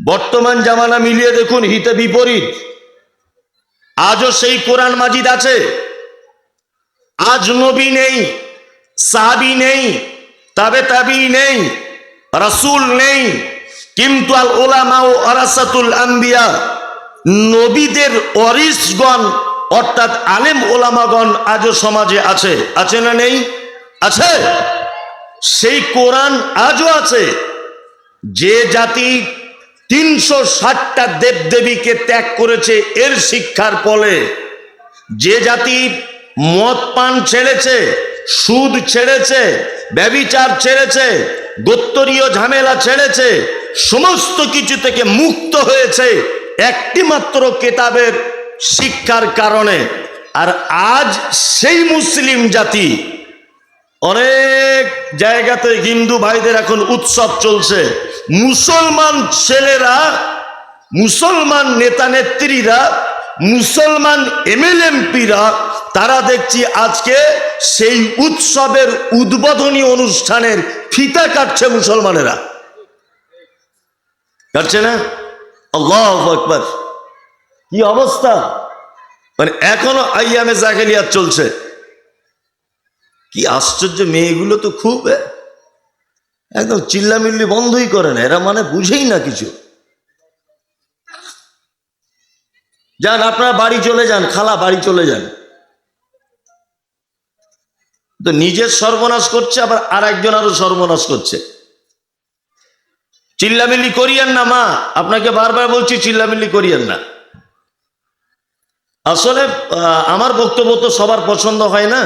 বর্তমান জামানা মিলিয়ে দেখুন, হিতে বিপরীত। আজও সেই কোরআন মাজিদ আছে, আজ নবী নেই, সাহাবী নেই, তাবি নেই, রাসূল নেই, কিন্তু আল উলামা ওয়ারাসাতুল আম্বিয়া, নবীদের ওয়ারিসগণ অর্থাৎ আলেম ওলামাগণ আজও সমাজে আছে। আছে না নেই? আছে। সেই কোরআন আজও আছে। যে জাতি 360টা দেবদেবীকে ত্যাগ করেছে এর শিক্ষার ফলে, যে জাতি মদ পান ছেড়েছে, সুদ ছেড়েছে, ব্যভিচার ছেড়েছে, গোত্তরীয় ঝামেলা ছেড়েছে, সমস্ত কিছু থেকে মুক্ত হয়েছে একটি মাত্র কেতাবের শিক্ষার কারণে। আর আজ সেই মুসলিম জাতি, অনেক জায়গাতে হিন্দু ভাইদের এখন উৎসব চলছে, মুসলমান ছেলেরা, মুসলমান নেতা নেত্রীরা, মুসলমান এমএলএমপিরা, তারা দেখছি আজকে সেই উৎসবের উদ্বোধনী অনুষ্ঠানের ফিতা কাটছে মুসলমানেরা। কাটছে না? আল্লাহু আকবার! কি অবস্থা! মানে এখনো আইয়ামে জাহেলিয়াত চলছে। কি আশ্চর্য! মেয়েগুলো তো খুব একদম চিল্লামিল্লি বন্ধই করে না, এরা মানে বুঝেই না কিছু। যান, আপনারা বাড়ি চলে যান, খালা বাড়ি চলে যান। তো নিজের সর্বনাশ করছে, আবার আর একজন আরো সর্বনাশ করছে। চিল্লামিল্লি করিয়েন না মা, আপনাকে বারবার বলছি চিল্লামিল্লি করিয়েন না। আসলে আমার বক্তব্য তো সবার পছন্দ হয় না,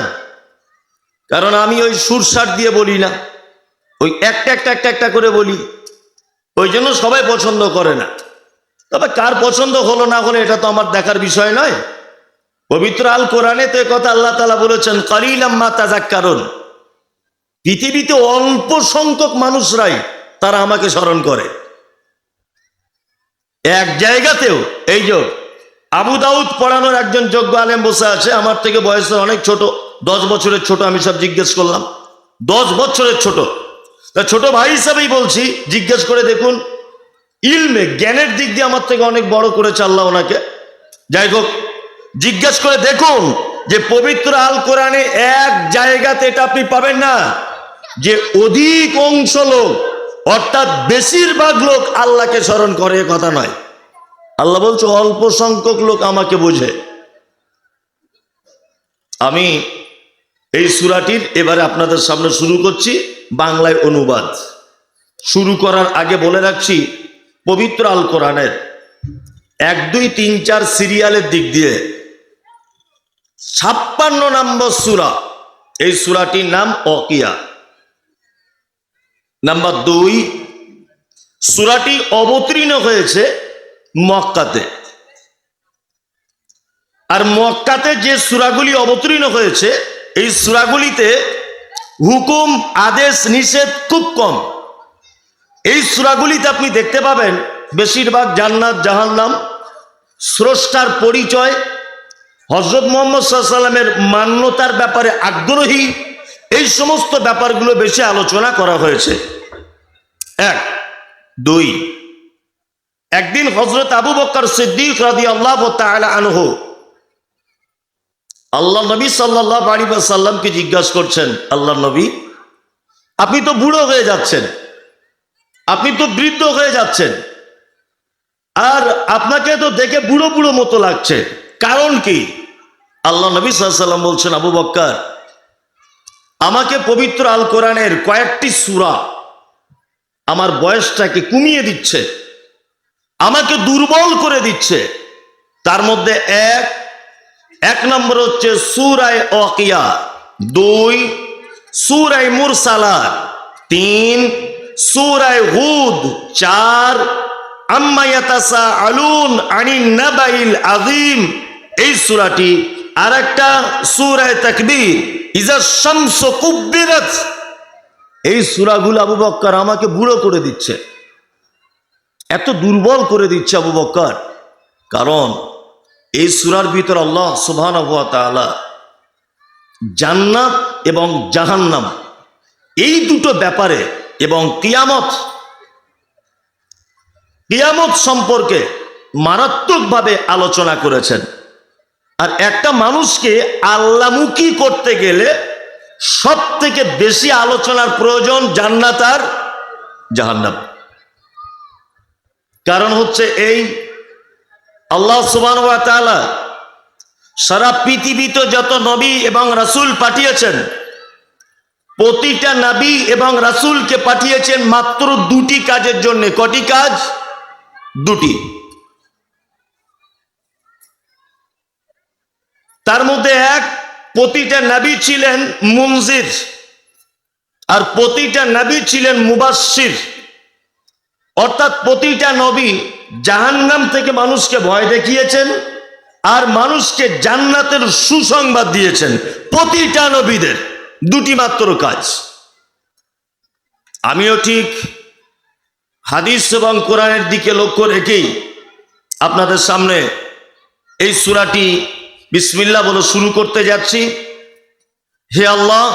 কারণ আমি ওই সুরসাট দিয়ে বলি না, ওই একটা করে বলি, ওই জন্য সবাই পছন্দ করে না। তবে কার পছন্দ হলো না হলো এটা তো আমার দেখার বিষয় নয়। পবিত্র আল কোরআনে তো কথা আল্লাহ তাআলা বলেছেন, কালিলাম মা তাযাক্কারুন। পৃথিবীতে অল্প সংখ্যক মানুষরাই তারা আমাকে স্মরণ করে। এক জায়গাতেও, এই যে আবু দাউদ পড়ানোর একজন যোগ্য আলেম বসে আছে, আমার থেকে বয়সে অনেক ছোট, 10 বছরের ছোট। আমি সব জিজ্ঞেস করলাম, 10 বছরের ছোট। তা ছোট ভাই হিসাবেই বলছি, জিজ্ঞেস করে দেখুন, ইলমে জ্ঞানের দিক দিয়ে আমার থেকে অনেক বড় করেছে আল্লাহ ওনাকে। যাই হোক, জিজ্ঞেস করে দেখুন যে পবিত্র আল কোরআনে এক জায়গাতে এটা আপনি পাবেন না যে অধিক অংশ লোক, অর্থাৎ বেশিরভাগ লোক আল্লাহকে স্মরণ করে, কথা নয়। আল্লাহ বলছে অল্প সংখ্যক লোক আমাকে বোঝে। আমি এই সূরাটির এবারে আপনাদের সামনে শুরু করছি, বাংলায় অনুবাদ। শুরু করার আগে বলে রাখছি, পবিত্র আল কোরআনের 1, 2, 3, 4 সিরিয়ালের দিক দিয়ে 56 নম্বর সূরা। এই সূরাটির নাম ওয়াকিয়া। নাম্বার 2, সূরাটি অবতীর্ণ হয়েছে মক্কাতে। আর মক্কাতে যে সূরাগুলি অবতীর্ণ হয়েছে, এই সূরাগুলিতে হুকুম, আদেশ, নিষেধ খুব কম। এই সূরাগুলিতে আপনি দেখতে পাবেন বেশিরভাগ জান্নাত, জাহান্নাম, স্রষ্টার পরিচয়, হযরত মুহাম্মদ সাল্লাল্লাহু আলাইহি ওয়াসাল্লামের মান্যতার ব্যাপারে আগ্রহী, এই সমস্ত ব্যাপারগুলো বেশি আলোচনা করা হয়েছে। 1, 2, একদিন হযরত আবু বকর সিদ্দিক রাদিয়াল্লাহু তাআলা আনহু আল্লাহ নবী সাল্লাল্লাহু আলাইহি ওয়াসাল্লামকে জিজ্ঞাসা করছেন, আল্লাহ নবী, আপনি তো বুড়ো হয়ে যাচ্ছেন, আপনি তো বৃদ্ধ হয়ে যাচ্ছেন, আর আপনাকে তো দেখে বুড়ো বুড়ো মতো লাগছে, কারণ কি? আল্লাহ নবী সাল্লাল্লাহু আলাইহি ওয়াসাল্লাম বলছেন, আবু বকর, আমাকে পবিত্র আল কোরআনের কয়েকটি সূরা আমার বয়সটাকে কমিয়ে দিচ্ছে, আমাকে দুর্বল করে দিচ্ছে। তার মধ্যে এক নম্বর হচ্ছে সূরা ওয়াকিয়া, 2 সূরা মুরসালাত, 3 সূরা হুদ, 4 আম্মা ইয়াতাসাআলুন আনিন নাবাইল আযীম এই সূরাটি, আর একটা সূরা তাকবীর, ইযা শামসু কুব্বিরাত। এই সূরাগুলো আবু বকর আমাকে বুড়ো করে দিচ্ছে, এত দুর্বল করে দিচ্ছে আবু বকর। কারণ এই সূরার ভিতর আল্লাহ সুবহানাহু ওয়া তাআলা জান্নাত এবং জাহান্নাম এই দুটো ব্যাপারে এবং কিয়ামত কিয়ামত সম্পর্কে মারাত্মকভাবে আলোচনা করেছেন। আর একটা মানুষকে আল্লাহমুখী করতে গেলে সব থেকে বেশি আলোচনার প্রয়োজন জান্নাত আর জাহান্নাম। কারণ হচ্ছে এই, আল্লাহ সুবহানাহু ওয়া তাআলা সারা পৃথিবীতে যত নবী এবং রাসূল পাঠিয়েছেন, প্রতিটা নবী এবং রাসূলকে পাঠিয়েছেন মাত্র দুটি কাজের জন্য। কটি কাজ? দুটি। তার মধ্যে এক, প্রতিটা নবী ছিলেন মুনজির, আর প্রতিটা নবী ছিলেন মুবাশশির। অর্থাৎ প্রতিটা নবী জাহান্নাম থেকে মানুষকে ভয় দেখিয়েছেন আর মানুষকে জান্নাতের সুসংবাদ দিয়েছেন। প্রতিটা নবীদের দুটি মাত্র কাজ। আমিও ঠিক হাদিস এবং কোরআনের দিকে লক্ষ্য রেখেই আপনাদের সামনে এই সূরাটি বিসমিল্লাহ বলে শুরু করতে যাচ্ছি। হে আল্লাহ,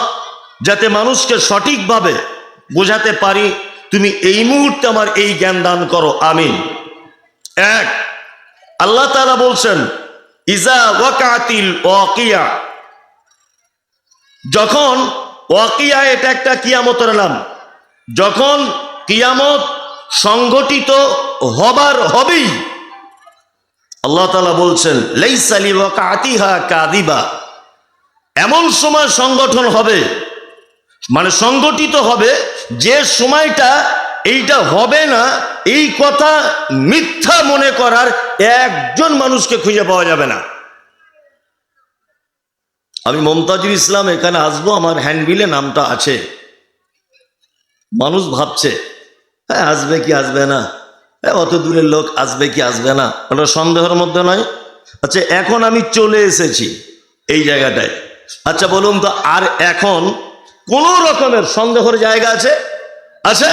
যাতে মানুষকে সঠিকভাবে বোঝাতে পারি, তুমি এই মুহূর্তে আমার এই জ্ঞান দান করো, আমিন। এক, আল্লাহ তাআলা বলছেন ইজা ওয়াকাতিল ওয়াকিয়া। যখন ওয়াকিয়া, এটা একটা কিয়ামতের নাম, যখন কিয়ামত সংগঠিত হবার হবেই, আল্লাহ তাআলা বলছেন লাইসা লিওয়াকাতিহা কাযিবা। এমন সময় সংগঠন হবে, মানে সংগঠিত হবে, যে সময়টা এইটা হবে না এই কথা মিথ্যা মনে করার একজন মানুষকে খুঁজে পাওয়া যাবে না। আমি মমতাজুল ইসলাম এখানে আসবো, আমার হ্যান্ডবিলে নামটা আছে। মানুষ ভাবছে হ্যাঁ আসবে কি আসবে না, অত দূরের লোক আসবে কি আসবে না, ওটা সন্দেহের মধ্যে নয়। আচ্ছা, এখন আমি চলে এসেছি এই জায়গাটায়, আচ্ছা বলুন তো, আর এখন কোন রকমের সন্দেহের জায়গা আছে? আছে?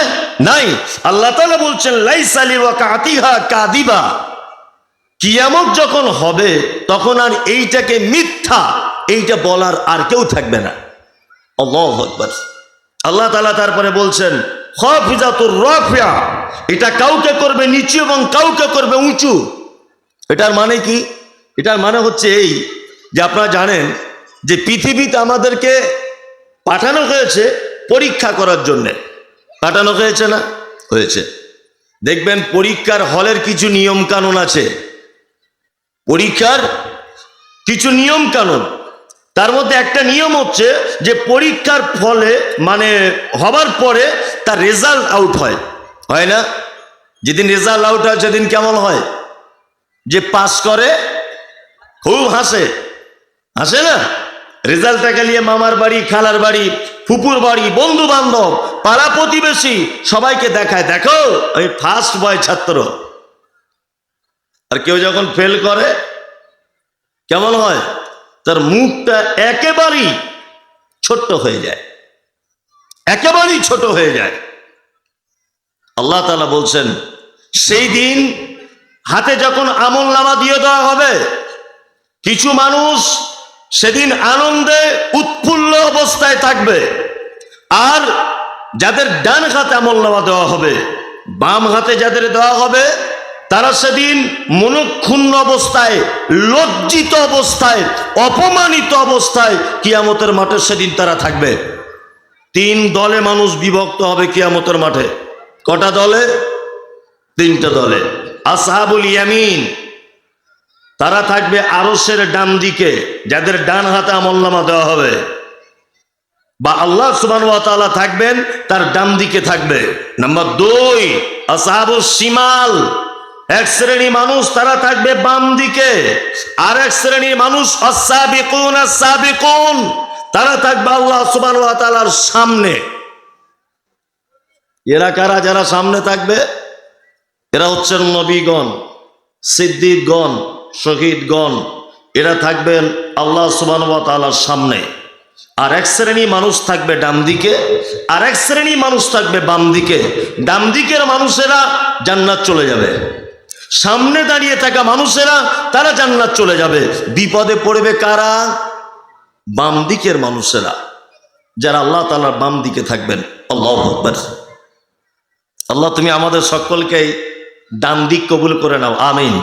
নাই। আল্লাহ তাআলা বলছেন লাইসা লিওয়াকাতিহা কাযিবা। কিয়ামত যখন হবে তখন আর এইটাকে মিথ্যা, এইটা বলার আর কেউ থাকবে না। আল্লাহু আকবার। আল্লাহ তাআলা তারপরে বলছেন খাফিজাতুর রাফিয়া। এটা কাউকে করবে নিচু এবং কাউকে করবে উঁচু। এটার মানে কি? এটার মানে হচ্ছে এই যে আপনারা জানেন যে পৃথিবীতে আমাদেরকে পাঠানো হয়েছে পরীক্ষা করার জন্যে। পাঠানো হয়েছে না? হয়েছে। দেখবেন পরীক্ষার হলের কিছু নিয়ম কানুন আছে, পরীক্ষার কিছু নিয়ম কানুন। তার মধ্যে একটা নিয়ম হচ্ছে যে পরীক্ষার ফলে মানে হবার পরে তার রেজাল্ট আউট হয়, হয় না? যেদিন রেজাল্ট আউট হয় সেদিন কেমন হয়? যে পাস করে খুব হাসে, হাসে না? রেজাল্টটাকে নিয়ে মামার বাড়ি, খালার বাড়ি, ফুপুর বাড়ি, বন্ধু বান্ধব, পাড়া প্রতিবেশী সবাইকে দেখায়, দেখো আমি ফার্স্ট বয় ছাত্র। আর কেউ যখন ফেল করে কেমন হয়? তার মুখটা একেবারেই ছোট্ট হয়ে যায়, একেবারেই ছোট হয়ে যায়। আল্লাহ তাআলা বলছেন সেই দিন হাতে যখন আমলনামা দিয়ে দেওয়া হবে, কিছু মানুষ সেদিন আনন্দে উৎফুল্ল অবস্থায় থাকবে, আর যাদের ডান হাতে আমলনামা দেওয়া হবে, বাম হাতে যাদের দেওয়া হবে, তারা সেদিন মনক্ষুণ্ণ অবস্থায়, লজ্জিত অবস্থায়, অপমানিত অবস্থায় কিয়ামতের মাঠে সেদিন তারা থাকবে। তিন দলে মানুষ বিভক্ত হবে কিয়ামতের মাঠে। কটা দলে? তিনটা দলে। আসহাবুল ইয়ামিন, তারা থাকবে আরশের ডান দিকে, যাদের ডান হাতে আমলনামা দেওয়া হবে, বা আল্লাহ সুবহানাহু ওয়া তাআলা থাকবেন তার ডান দিকে থাকবে। নাম্বার দুই, আসহাবুস শিমাল, এক শ্রেণী মানুষ তারা থাকবে বাম দিকে, আর এক শ্রেণীর মানুষ আস-সাবিকুন আস-সাবিকুন, তারা থাকবে আল্লাহ সুবহানাহু ওয়া তাআলার সামনে। এরা কারা? যারা সামনে থাকবে এরা হচ্ছেন নবীগণ, সিদ্দিকগণ, শহীদগণ। এরা থাকবেন আল্লাহ সুবহানাহু ওয়া তাআলার সামনে। আর এক শ্রেণী মানুষ থাকবে ডান দিকে, আর এক শ্রেণী মানুষ থাকবে বাম দিকে। ডান দিকের মানুষেরা জান্নাত চলে যাবে, সামনে দাঁড়িয়ে থাকা মানুষেরা তারা জান্নাত চলে যাবে। বিপদে পড়বে কারা? বাম দিকের মানুষেরা, যারা আল্লাহ তাআলার বাম দিকে থাকবেন। আল্লাহু আকবার। আল্লাহ তুমি আমাদের সকলকেই ডান দিক কবুল করে নাও, আমিন।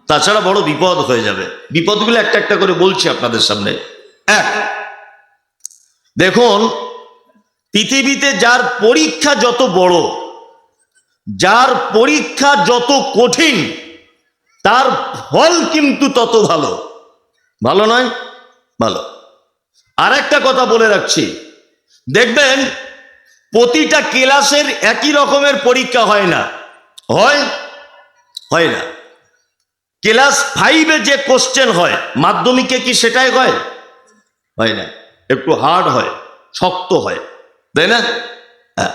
তাছাড়া বড় বিপদ হয়ে যাবে। বিপদগুলো একটা একটা করে বলছি আপনাদের সামনে। এক, দেখুন, পৃথিবীতে যার পরীক্ষা যত বড়, যার পরীক্ষা যত কঠিন, তার ফল কিন্তু তত ভালো। ভালো নয়? ভালো। আর একটা কথা বলে রাখছি, দেখবেন প্রতিটা ক্লাসের একই রকমের পরীক্ষা হয় না। হয়? হয় না। ক্লাস 5-এ যে কোশ্চেন হয়, মাধ্যমিকে কি সেটাই হয়? হয় না। একটু হার্ড হয়, শক্ত হয়, তাই না? হ্যাঁ।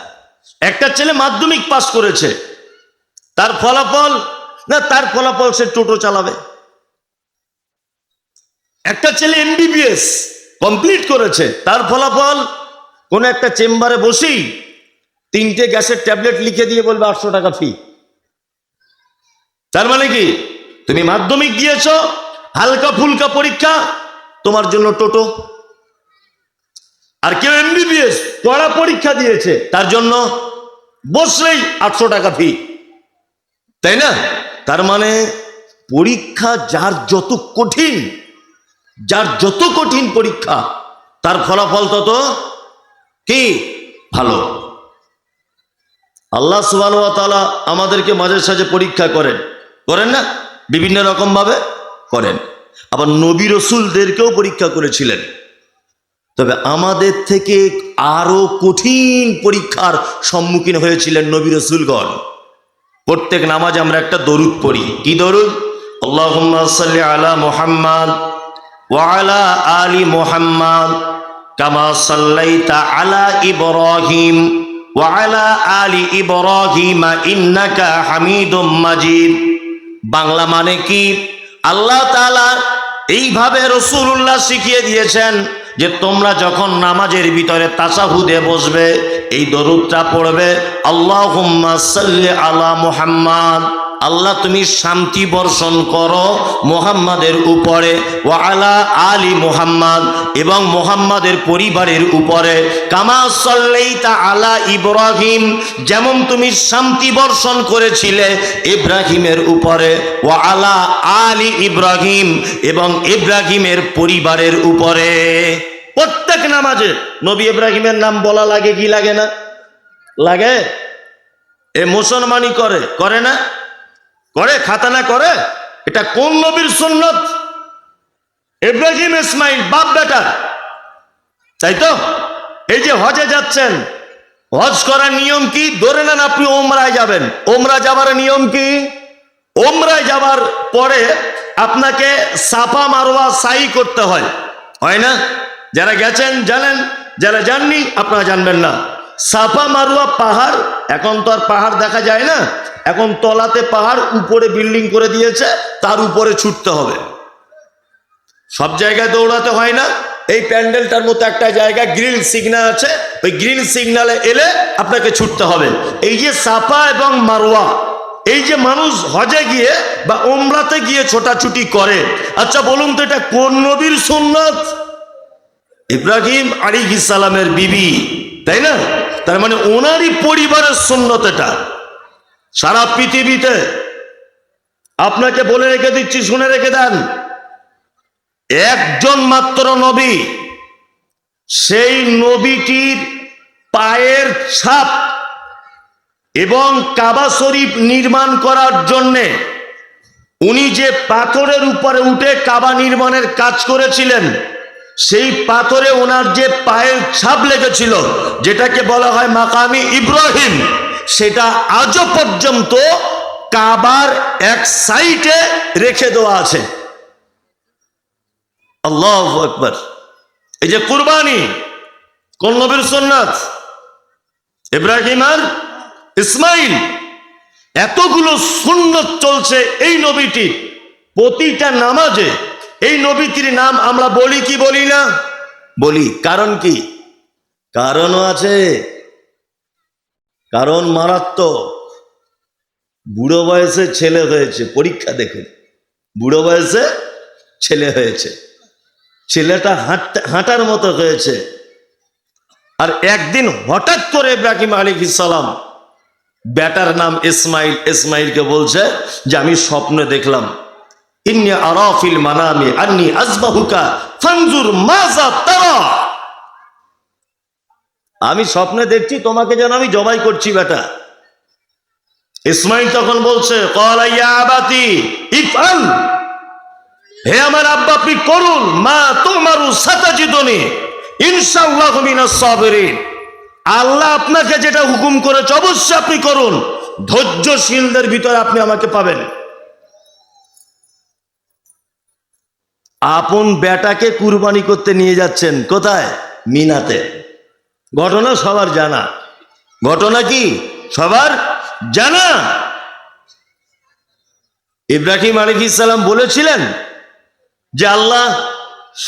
একটা ছেলে মাধ্যমিক পাস করেছে, তার ফলাফল সে টোটো চালাবে। একটা ছেলে MBBS কমপ্লিট করেছে, তার ফলাফল কোন একটা চেম্বারে বসেই 3টে গ্যাসের ট্যাবলেট লিখে দিয়ে বলবে 800 টাকা ফি। তার মানে কি, তুমি মাধ্যমিক দিয়েছ, হালকা ফুলকা পরীক্ষা, তোমার জন্য টোটো। আর কেউ MBBS কড়া পরীক্ষা দিয়েছে, তার জন্য বসলেই 800 টাকা ফি, তাই না? তার মানে পরীক্ষা যার যত কঠিন, যার যত কঠিন পরীক্ষা, তার ফলাফল তত কি ভালো। আল্লাহ সুবহানাহু ওয়া তাআলা আমাদেরকে মাঝে সাঝে পরীক্ষা করেন, করেন না? বিভিন্ন রকম ভাবে করেন। আবার নবী রাসূলদেরকেও পরীক্ষা করেছিলেন। তবে আমাদের থেকে আরো কঠিন পরীক্ষার সম্মুখীন হয়েছিলেন নবী রাসূলগণ। প্রত্যেক নামাজে আমরা একটা দরুদ পড়ি। কি দরুদ? আল্লাহুম্মা সাল্লি আলা মুহাম্মাদ ওয়া আলা আলি মুহাম্মাদ কামা সাল্লাইতা আলা ইব্রাহিম ওয়া আলা আলি ইব্রাহিম ইন্নাকা হামিদুম মাজিদ। বাংলা মানে কি? আল্লাহ তাআলা এইভাবে রাসূলুল্লাহ শিখিয়ে দিয়েছেন যে তোমরা যখন নামাজের ভিতরে তাশাহুদে বসবে, এই দরুদটা পড়বে, আল্লাহুম্মা সাল্লি আলা মুহাম্মাদ, আল্লাহ তুমি শান্তি বর্ষণ করো মুহাম্মাদের উপরে, ওয়া আলা আলি মুহাম্মাদ, এবং মুহাম্মাদের পরিবারের উপরে, কামা সাল্লাইতা আলা ইব্রাহিম, যেমন তুমি শান্তি বর্ষণ করেছিলে ইব্রাহিমের উপরে, ওয়া আলা আলি ইব্রাহিম, এবং ইব্রাহিমের পরিবারের উপরে। প্রত্যেক নামাজে নবী ইব্রাহিমের নাম বলা লাগে কি লাগে না? লাগে। এ মুসলমানই করে, করে না? করে, খাতানা করে। এটা কোন নবীর সুন্নত? ইব্রাহিম ইসমাইল বাপ বেটা, তাই তো? এই যে হজে যাচ্ছেন, হজ করার নিয়ম কি? ধরে নেন আপনি ওমরায় যাবেন, ওমরা যাবার নিয়ম কি? ওমরায় যাবার পরে আপনাকে সাফা মারওয়া সাই করতে হয়, হয় না? যারা গেছেন জানেন, যারা যাননি আপনারা জানবেন না। সাফা মারওয়া পাহাড়, এখন তো আর পাহাড় দেখা যায় না, এখন তলাতে পাহাড়, উপরে বিল্ডিং করে দিয়েছে, তার উপরে ছুটতে হবে। সব জায়গায় দৌড়াতে হয় না। এই প্যান্ডেলটার মতো একটা জায়গায় গ্রিন সিগন্যাল আছে, ওই গ্রিন সিগন্যালে এলে আপনাকে ছুটতে হবে। এই যে সাফা এবং মারওয়া, এই যে মানুষ হজে গিয়ে বা ওমরাতে গিয়ে ছোটাছুটি করে, আচ্ছা বলুন তো এটা কোন নবীর সুন্নত? ইব্রাহিম আলাইহিস সালামের বিবি, তাই না? তার মানে ওনারই পরিবারের সুন্নত এটা। সারা পৃথিবীতে আপনাকে বলে রেখে দিচ্ছি, শুনে রেখে দেন, একজন মাত্র নবী, সেই নবীটির পায়ের ছাপ এবং কাবা শরীফ নির্মাণ করার জন্যে উনি যে পাথরের উপরে উঠে কাবা নির্মাণের কাজ করেছিলেন, সেই পাথরে ওনার যে পায়ের ছাপ লেগেছিল, যেটাকে বলা হয় মাকামি ইব্রাহিম, সেটা আজও পর্যন্ত কাবার এক সাইডে রেখে দেওয়া আছে। আল্লাহু আকবার। এই যে কুরবানি, কোন নবীর সুন্নাত? ইব্রাহিম আর ইসমাইল। এতগুলো সুন্নত চলছে এই নবীটি। প্রতিটা নামাজে এই নবীটির নাম আমরা বলি কি বলি না? বলি। কারণ কি? কারণও আছে, কারণ মারাত্মক। বুড়ো বয়সে ছেলে হয়েছে, পরীক্ষা দেখুন, বুড়ো বয়সে ছেলে হয়েছে, ছেলেটা হাঁটার মতো হয়েছে। আর একদিন হঠাৎ করে ইব্রাহিম আলাইহিস সালাম বেটার নাম ইসমাইল। ইসমাইলকে বলছে যে আমি স্বপ্নে দেখলাম, ইন্নী আরা ফিল মানামি আন্নী আযবাহুকা ফানজুর মাযা তারা, আমি স্বপ্নে দেখছি তোমাকে যেন আমি জবাই করছি বেটা। ইসমাইল তখন বলছে ক্বালা ইয়া আবাতি ইফআল, হে আমার আব্বা আপনি করুন, মা তুমারু সাতাজিদুনি ইনশাআল্লাহু মিনাস সাবিরিন, আল্লাহ আপনাকে যেটা হুকুম করেছে অবশ্যই আপনি করুন, ধৈর্যশীলদের ভিতরে আপনি আমাকে পাবেন। আপন বেটাকে কুরবানি করতে নিয়ে যাচ্ছেন কোথায়? মিনাতে। ঘটনা সবার জানা, ঘটনা কি সবার জানা। ইব্রাহিম আলাইহিস সালাম বলেছিলেন যে আল্লাহ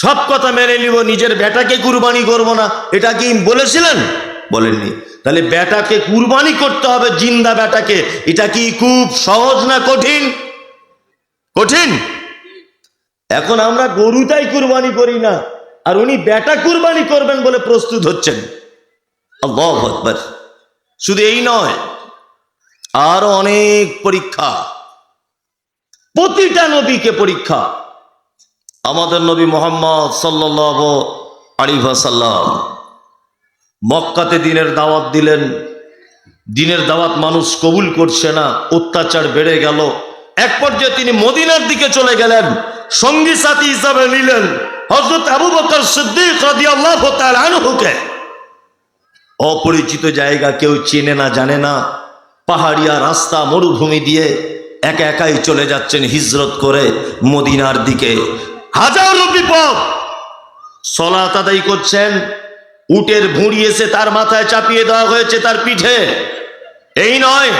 সব কথা মেনে নিব, নিজের বেটাকে কুরবানি করব না, এটা কি বলেছিলেন? বলেননি। তাহলে বেটাকে কুরবানি করতে হবে, জিন্দা বেটাকে। এটা কি খুব সহজ না কঠিন? কঠিন। এখন আমরা গরুটাই কুরবানি করি না, আর উনি বেটা কুরবানি করবেন বলে প্রস্তুত হচ্ছেন। আল্লাহু আকবার। শুধু এই নয়, আরো অনেক পরীক্ষা, প্রতিটা নবীকে পরীক্ষা। আমাদের নবী মুহাম্মদ সাল্লাল্লাহু আলাইহি ওয়াসাল্লাম মক্কাতে দিনের দাওয়াত দিলেন, দিনের দাওয়াত মানুষ কবুল করছে না, অত্যাচার বেড়ে গেল। এক পর্যায়ে তিনি মদিনার দিকে চলে গেলেন, সঙ্গী সাথী হিসাবে নিলেন হযরত আবু বকর সিদ্দিক রাদিয়াল্লাহু তাআলা আনহুকে। অপরিচিত জায়গা, কেউ চেনে না জানে না, পাহাড়িয়া রাস্তা, মরুভূমি দিয়ে একা একাই চলে যাচ্ছেন হিজরত করে মদিনার দিকে। হাজারো বিপদ। সালাত আদায় করছেন, উটের ভুঁড়ি এসে তার মাথায় চাপিয়ে দেওয়া হয়েছে, তার পিঠে। এই নয়,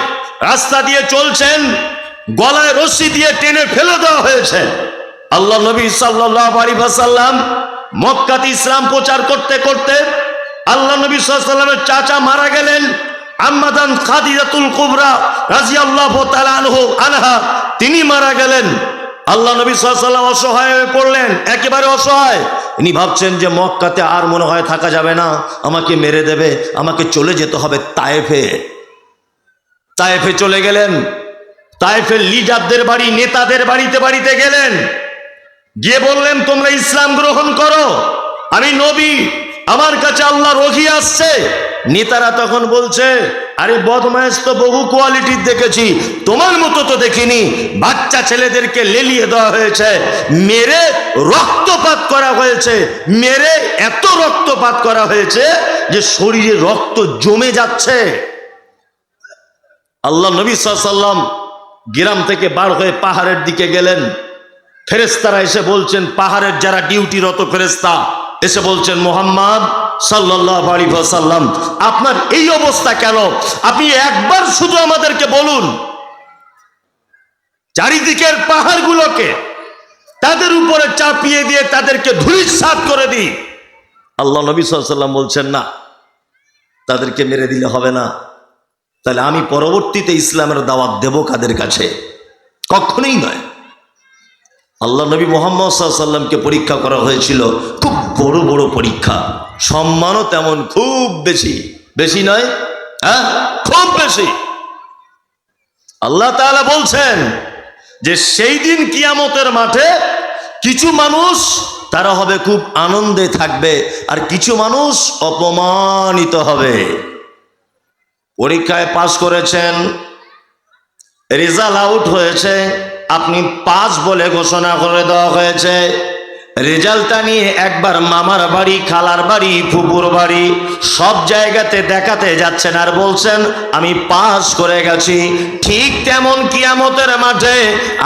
রাস্তা দিয়ে চলছেন, গলায় রশি দিয়ে টেনে ফেলে দেওয়া হয়েছে। আল্লাহ নবী সাল্লাল্লাহু আলাইহি ওয়াসাল্লাম মক্কাতে ইসলাম প্রচার করতে করতে আল্লাহ নবী সাল্লাল্লাহু আলাইহি ওয়াসাল্লামের চাচা মারা গেলেন। আম্মাদান খাদিজাতুল কুবরা রাদিয়াল্লাহু তাআলা আনহা, তিনি মারা গেলেন। আল্লাহ নবী সাল্লাল্লাহু আলাইহি ওয়াসাল্লাম অসহায় হয়ে পড়লেন, একেবারে অসহায়। ইনি ভাবছেন যে মক্কাতে আর মনে হয় থাকা যাবে না, আমাকে মেরে দেবে, আমাকে চলে যেতে হবে তায়েফে। তায়েফে চলে গেলেন। তায়েফের লিডারদের বাড়ি, নেতাদের বাড়িতে বাড়িতে গেলেন, গিয়ে বললেন তোমরা ইসলাম গ্রহণ করো, আমি নবী, আমার কাছে আল্লাহর ওহী আসছে। নেতারা তখন বলছে, আরে বদমাইশ তো বহু কোয়ালিটির দেখেছি, তোমার মতো তো দেখিনি। বাচ্চা ছেলেদেরকে লেলিয়ে দেওয়া হয়েছে, মেরে রক্তপাত করা হয়েছে, মেরে এত রক্তপাত করা হয়েছে যে শরীরে রক্ত জমে যাচ্ছে। আল্লাহ নবী সাল্লাল্লাহু আলাইহি ওয়াসাল্লাম গ্রাম থেকে বার হয়ে পাহাড়ের দিকে গেলেন। ফেরেশতারা এসে বলছেন, পাহাড়ের যারা ডিউটিরত ফেরেশতা এসে বলছেন, মুহাম্মদ সাল্লাল্লাহু আলাইহি ওয়াসাল্লাম আপনার এই অবস্থা কেন? আপনি একবার শুধু আমাদেরকে বলুন, চারিদিকের পাহাড়গুলোকে তাদের উপরে চাপিয়ে দিয়ে তাদেরকে ধূলিসাৎ করে দিই। আল্লাহ নবী সাল্লাল্লাহু আলাইহি ওয়াসাল্লাম বলছেন, না, তাদেরকে মেরে দিলে হবে না। তাহলে আমি পরবর্তীতে ইসলামের দাওয়াত দেব কাদের কাছে? কখনোই নয়। আল্লাহ নবী মুহাম্মদ সাল্লাল্লাহু আলাইহি ওয়াসাল্লামকে পরীক্ষা করা হয়েছিল, খুব বড় বড় পরীক্ষা, সম্মানও তেমন খুব বেশি, বেশি নয়, হ্যাঁ, খুব বেশি। আল্লাহ তাআলা বলছেন যে সেই দিন কিয়ামতের মাঠে কিছু মানুষ তারা হবে খুব আনন্দে থাকবে, আর কিছু মানুষ অপমানিত হবে। পরীক্ষায় পাস করেছেন, রেজাল্ট আউট হয়েছে, আপনি পাস বলে ঘোষণা করে দেওয়া হয়েছে। রেজাল্টটা নিয়ে একবার মামার বাড়ি, খালার বাড়ি, ফুপুর বাড়ি সব জায়গাতে দেখাতে যাচ্ছেন আর বলছেন আমি পাস করে গেছি। ঠিক তেমন কিয়ামতের মাঠে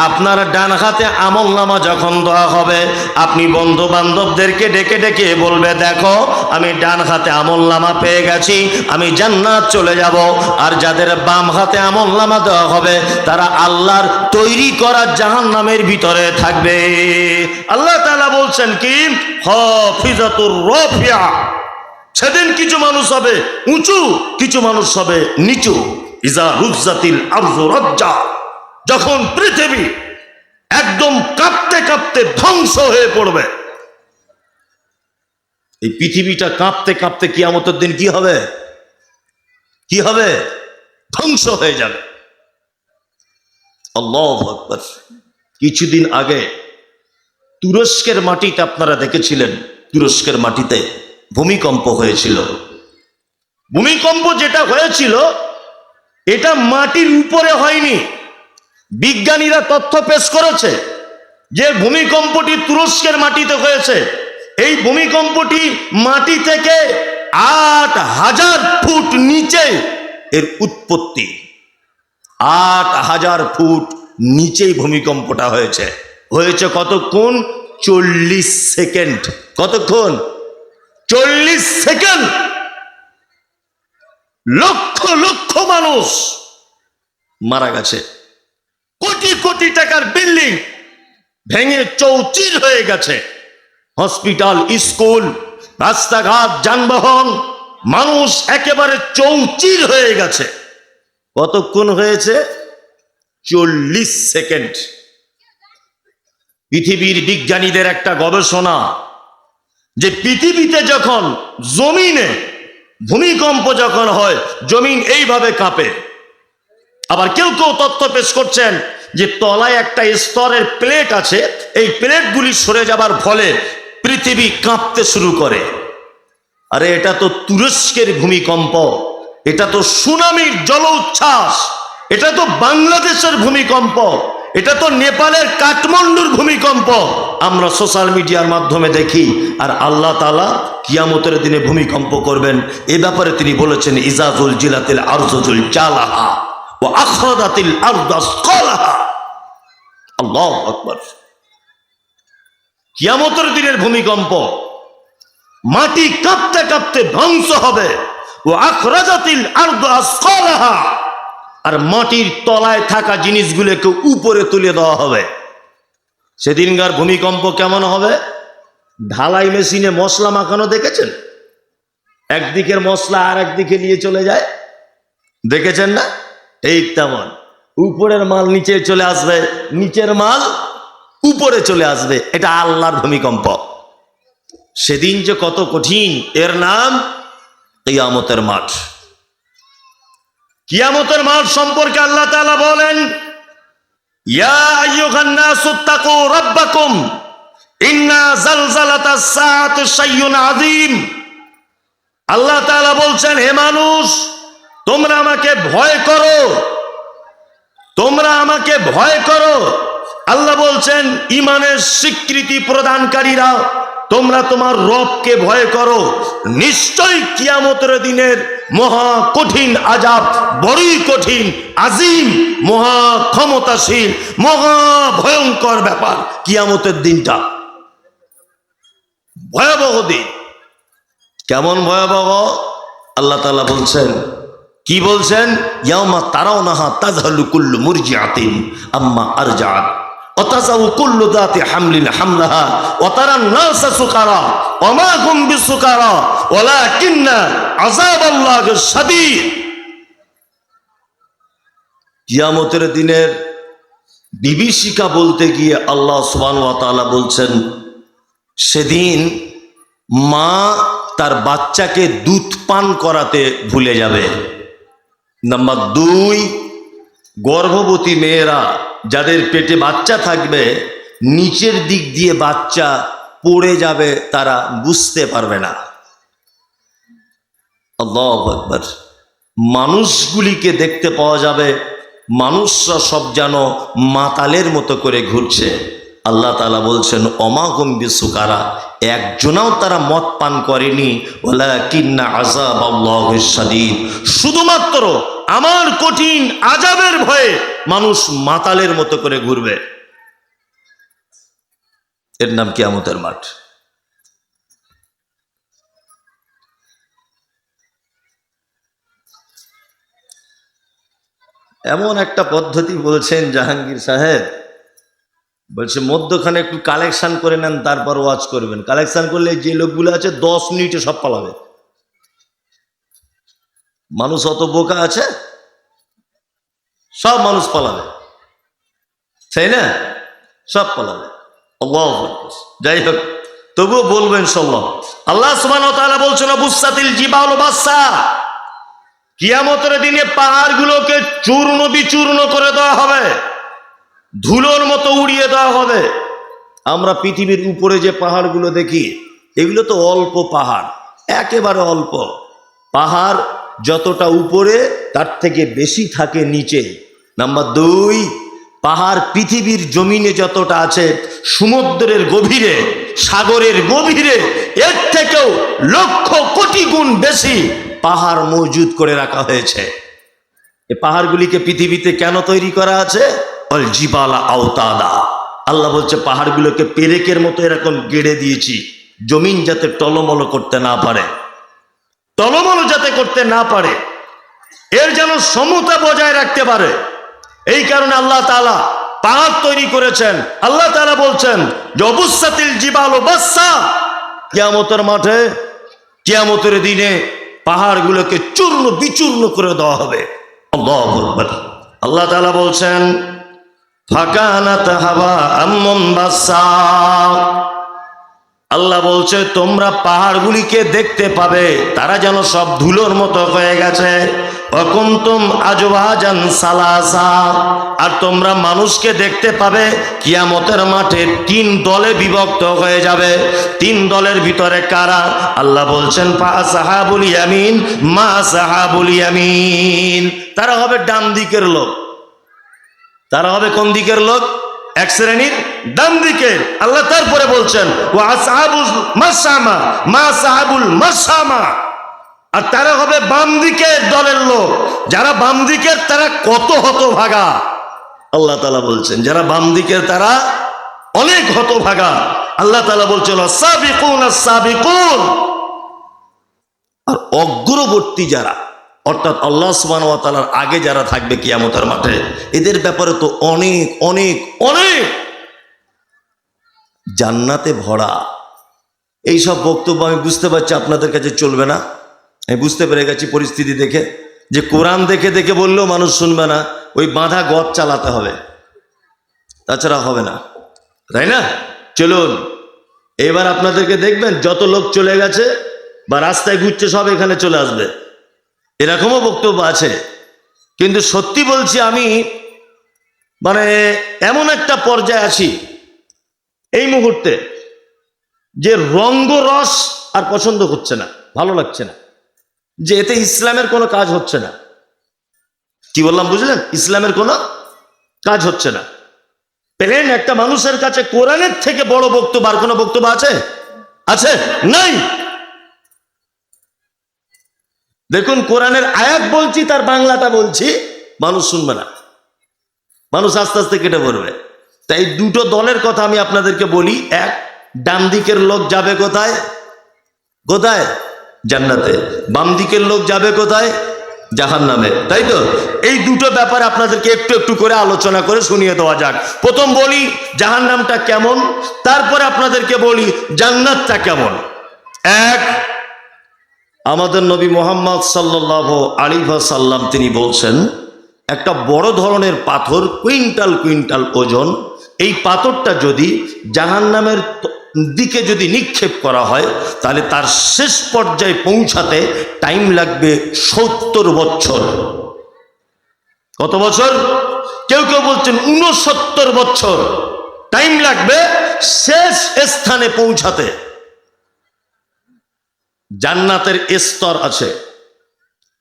আপনার ডান হাতে আমলনামা যখন দেওয়া হবে, আপনি বন্ধু বান্ধবদেরকে ডেকে ডেকে বলবে, দেখো আমি ডান হাতে আমলনামা পেয়ে গেছি, আমি জান্নাত চলে যাব। আর যাদের বাম হাতে আমলনামা দেওয়া হবে তারা আল্লাহর তৈরি করা জাহান্নামের ভিতরে থাকবে। আল্লাহ তাআলা বলছেন কি, হাফিজাতুর রাফিয়া, সেদিন কিছু মানুষ হবে উঁচু, কিছু মানুষ হবে নিচু। ইজা রুজ্জাতিল আরযু রাজ্জা, যখন পৃথিবী একদম কাঁপতে কাঁপতে ধ্বংস হয়ে পড়বে। এই পৃথিবীটা কাঁপতে কাঁপতে কিয়ামতের দিন কি হবে? কি হবে? ধ্বংস হয়ে যাবে। আল্লাহু আকবার। কিছুদিন আগে তুরস্কের মাটিতে আপনারা দেখেছিলেন, তুরস্কের মাটিতে ভূমিকম্প হয়েছিল। ভূমিকম্প যেটা হয়েছিল এটা মাটির উপরে হয়নি। বিজ্ঞানীরা তথ্য পেশ করেছে যে ভূমিকম্পটি তুরস্কের মাটিতে হয়েছে। এই ভূমিকম্পটি মাটি থেকে ৮,০০০ ফুট নিচে এর উৎপত্তি। ৮,০০০ ফুট নিচেই ভূমিকম্পটা হয়েছে। হয়েছে কতক্ষণ? ৪০ সেকেন্ড। কতক্ষণ? ৪০ সেকেন্ড। লক্ষ লক্ষ মানুষ মারা গেছে। কোটি কোটি টাকার বিল্ডিং ভেঙে চৌচির হয়ে গেছে। হসপিটাল, স্কুল, রাস্তাঘাট, যানবাহন, মানুষ একেবারে চৌচির হয়ে গেছে। কতক্ষণ হয়েছে? ৪০ সেকেন্ড। পৃথিবীর বিজ্ঞানীদের একটা গবেষণা যে পৃথিবীতে যখন জমিনে ভূমিকম্প যখন হয় জমিন এইভাবে কাঁপে। আবার কেউ কেউ তথ্য পেশ করছেন যে তলায় একটা স্তরের প্লেট আছে, এই প্লেটগুলি সরে যাবার ফলে পৃথিবী কাঁপতে শুরু করে। আরে এটা তো তুরস্কের ভূমিকম্প, এটা তো সুনামির জলোচ্ছ্বাস, এটা তো বাংলাদেশের ভূমিকম্প, এটা তো নেপালের কাঠমান্ডুর ভূমিকম্প আমরা সোশ্যাল মিডিয়ার মাধ্যমে দেখি। আর আল্লাহ তাআলা কিয়ামতের দিনে ভূমিকম্প করবেন এ ব্যাপারে তিনি বলেছেন, ইজাজুল জিলাতিল আরজুল জালাহা ওয়া আখরাজাতিল আরদু আসকালাহা। আল্লাহু আকবার। কিয়ামতের দিনের ভূমিকম্প, মাটি কাঁপতে কাঁপতে ধ্বংস হবে। ওয়া আখরাজাতিল আরদু আসকালাহা, আর মাটির তলায় থাকা জিনিসগুলোকে উপরে তুলে দেওয়া হবে। সেদিনকার ভূমিকম্প কেমন হবে? ঢালাই মেশিনে মশলা মাখানো দেখেছেন? একদিকের মশলা আর একদিকে নিয়ে চলে যায়, দেখেছেন না? এই তেমন উপরের মাল নিচে চলে আসবে, নিচের মাল উপরে চলে আসবে। এটা আল্লাহর ভূমিকম্প। সেদিন যে কত কঠিন, এর নাম কিয়ামতের মাঠ। কিয়ামতের মাঠ সম্পর্কে আল্লাহ তাআলা বলেন, ইয়া আইয়ুহান নাসু তাকু রাব্বাকুম ইন্না জালজালাতাস সাআতি শাইউন আযীম। আল্লাহ তাআলা বলছেন, হে মানুষ, তোমরা আমাকে ভয় করো, তোমরা আমাকে ভয় করো। আল্লাহ বলছেন, ঈমানের স্বীকৃতি প্রদানকারীরা, তোমরা তোমার রবকে ভয় করো। নিশ্চয়ই কিয়ামতের দিনের মহা কঠিন আযাব বড়ই কঠিন, আজিম, মহা ক্ষমতাশীল, মহা ভয়ঙ্কর ব্যাপার। কিয়ামতের দিনটা ভয়াবহ দিন। কেমন ভয়াবহ? আল্লাহ তাআলা বলছেন, কি বলছেন? ইয়াউমা তারাউনাহা তাযহালু কুল্লু মুরজিআতিন আম্মা আরজাআত ওয়া তাযাউ কুল্লু যাতি হামলিন হামলাহা ওয়া তারান নাসা সুকারা ওয়া মা হুম বিসুকারা ওয়ালাকিন্না আযাবাল্লাহি শাদীদ। কিয়ামতের দিনের বিভীষিকা বলতে গিয়ে আল্লাহ সুবহানাহু ওয়া তাআলা বলছেন, সেদিন মা তার বাচ্চাকে দুধ পান করাতে ভুলে যাবে। নাম্বার 2, গর্ভবতী মেয়েরা যাদের পেটে বাচ্চা থাকবে, নিচের দিক দিয়ে বাচ্চা পড়ে যাবে, তারা বুঝতে পারবে না। আল্লাহু আকবার। মানুষগুলিকে দেখতে পাওয়া যাবে, মানুষরা সব যেন মাতালের মতো করে ঘুরছে। আল্লাহ তাআলা বলছেন, ওমা হুম বিসুকারা, একজনাও তারা মদ পান করেনি। ওয়ালাকিন্না আযাবাল্লাহি শাদীদ, শুধুমাত্র আমার কঠিন আযাবের ভয়ে মানুষ মাতালের মতো করে ঘুরবে। এর নাম কিয়ামতের মাঠ। এমন একটা পদ্ধতি বলছেন জাহাঙ্গীর সাহেব, বলছে মধ্যখানে একটু কালেকশন করে নেন, তারপর ওয়াজ করবেন। কালেকশন করলে যে লোকগুলো আছে 10 মিনিটে সব পালাবে। মানুষ অত বোকা আছে, সব মানুষ পালাবে, তাই না? সব পালাবে। আল্লাহু আকবার। যাই হোক, তবুও বলবেন ইনশাআল্লাহ। আল্লাহ সুবহানাহু ওয়া তাআলা বলছেন, বুসাতিল জিবালু বাসা, কিয়ামতের দিনে পাহাড়গুলোকে চূর্ণ বিচূর্ণ করে দেওয়া হবে, ধুলোর মতো উড়িয়ে দেওয়া হবে। আমরা পৃথিবীর উপরে যে পাহাড়গুলো দেখি এগুলো তো অল্প পাহাড়, একেবারে অল্প পাহাড়। যতটা উপরে তার থেকে বেশি থাকে নিচে। নাম্বার 2, পাহাড় পৃথিবীর জমিনে যতটা আছে সমুদ্রের গভীরে, সাগরের গভীরে এর থেকেও লক্ষ কোটি গুণ বেশি পাহাড় মজুদ করে রাখা হয়েছে। এই পাহাড়গুলিকে পৃথিবীতে কেন তৈরি করা আছে? অল জিবালা আওতাদা, আল্লাহ বলছে পাহাড়গুলোকে পেরেকের মতো এরকম গেড়ে দিয়েছি, জমিন যাতে টলমল করতে না পারে, টলমল যাতে করতে না পারে, এর যেন সমতা বজায় রাখতে পারে। এই কারণে আল্লাহ তাআলা পাহাড় তৈরি করেছেন। আল্লাহ তাআলা বলছেন জবুসাতিল জিবালু বাসসা, কিয়ামতের মাঠে, কিয়ামতের দিনে পাহাড়গুলোকে চূর্ণ বিচূর্ণ করে দেওয়া হবে। আল্লাহু আকবার। আল্লাহ তাআলা বলছেন ফাকানাত হাবাআম মুনবাসসা, আল্লাহ বলছে তোমরা পাহাড়গুলিকে দেখতে পাবে তারা যেন সব ধুলোর মতো হয়ে গেছে। অকুনতুম আজওয়াজান সালাসা, আর তোমরা মানুষকে দেখতে পাবে কিয়ামতের মাঠে 3 দলে বিভক্ত হয়ে যাবে। 3 দলের ভিতরে কারা? আল্লাহ বলছেন ফা সাহাবুল ইয়ামিন মা সাহাবুল ইয়ামিন, তারা হবে ডান দিকের লোক। তারা হবে কোন দিকের লোক? এক শ্রেণীর ডান দিকের। আল্লাহ তারপরে বলছেন ওয়া আসহাবুল মাশামা মা সাহাবুল মাশামা, আর তারা হবে বাম দিকের দলের লোক। যারা বাম দিকের তারা কত হতভাগা, আল্লাহ তাআলা বলছেন যারা বাম দিকের তারা অনেক হতভাগা। আল্লাহ তাআলা বলছেন আস-সাবিকুন আস-সাবিকুন, আর অগ্রবর্তী যারা, অর্থাৎ আল্লাহ সুবহানাহু ওয়া তাআলার আগে যারা থাকবে কিয়ামতের মাঠে, এদের ব্যাপারে তো অনেক অনেক অনেক জান্নাতে ভরা। এই সব বক্তব্য আমি বুঝতে পারছি আপনাদের কাছে চলবে না। আমি বুঝতে পেরে গেছি পরিস্থিতি দেখে যে কোরআন দেখে দেখে বললেও মানুষ শুনবে না, ওই বাঁধা গদ চালাতে হবে, তাছাড়া হবে না, তাই না? চলুন এবার আপনাদেরকে দেখবেন যত লোক চলে গেছে বা রাস্তায় ঘুরছে সব এখানে চলে আসবে, এরকমও বক্তব্য আছে। কিন্তু সত্যি বলছি আমি মানে এমন একটা পর্যায়ে আছি এই মুহূর্তে যে রঙ্গরস আর পছন্দ হচ্ছে না, ভালো লাগছে না, যে এতে ইসলামের কোনো কাজ হচ্ছে না। কি বললাম বুঝলেন? ইসলামের কোনো কাজ হচ্ছে না। প্লেন একটা মানুষের কাছে কোরআনের থেকে বড় বক্তব্য আর কোনো বক্তব্য আছে? আছে? নাই। দেখুন কোরআনের আয়াত বলছি, তার বাংলাটা বলছি, মানুষ শুনবে না, মানুষ আস্তে আস্তে কেটে পড়বে। তাই 2টো দলের কথা আমি আপনাদেরকে বলি। এক, ডান দিকের লোক যাবে কোথায়? কোথায়? জান্নাতে। বাম দিকের লোক যাবে কোথায়? জাহান্নামে, তাই তো? এই 2টো ব্যাপারে আপনাদেরকে একটু একটু করে আলোচনা করে শুনিয়ে দেওয়া যাক। প্রথম বলি জাহান্নামটা কেমন, তারপরে আপনাদেরকে বলি জান্নাতটা কেমন। এক, আমাদের নবী মুহাম্মদ সাল্লাল্লাহু আলাইহি ওয়াসাল্লাম তিনি বলছেন একটা বড় ধরনের পাথর, কুইন্টাল কুইন্টাল ওজন, এই পাথরটা যদি জাহান্নামের দিকে যদি নিক্ষেপ করা হয় তাহলে তার শেষ পর্যায়ে পৌঁছাতে টাইম লাগবে 70 বছর। কত বছর? কেউ কেউ বলছেন 69 বছর টাইম লাগবে শেষ স্থানে পৌঁছাতে। জান্নাতের স্তর আছে,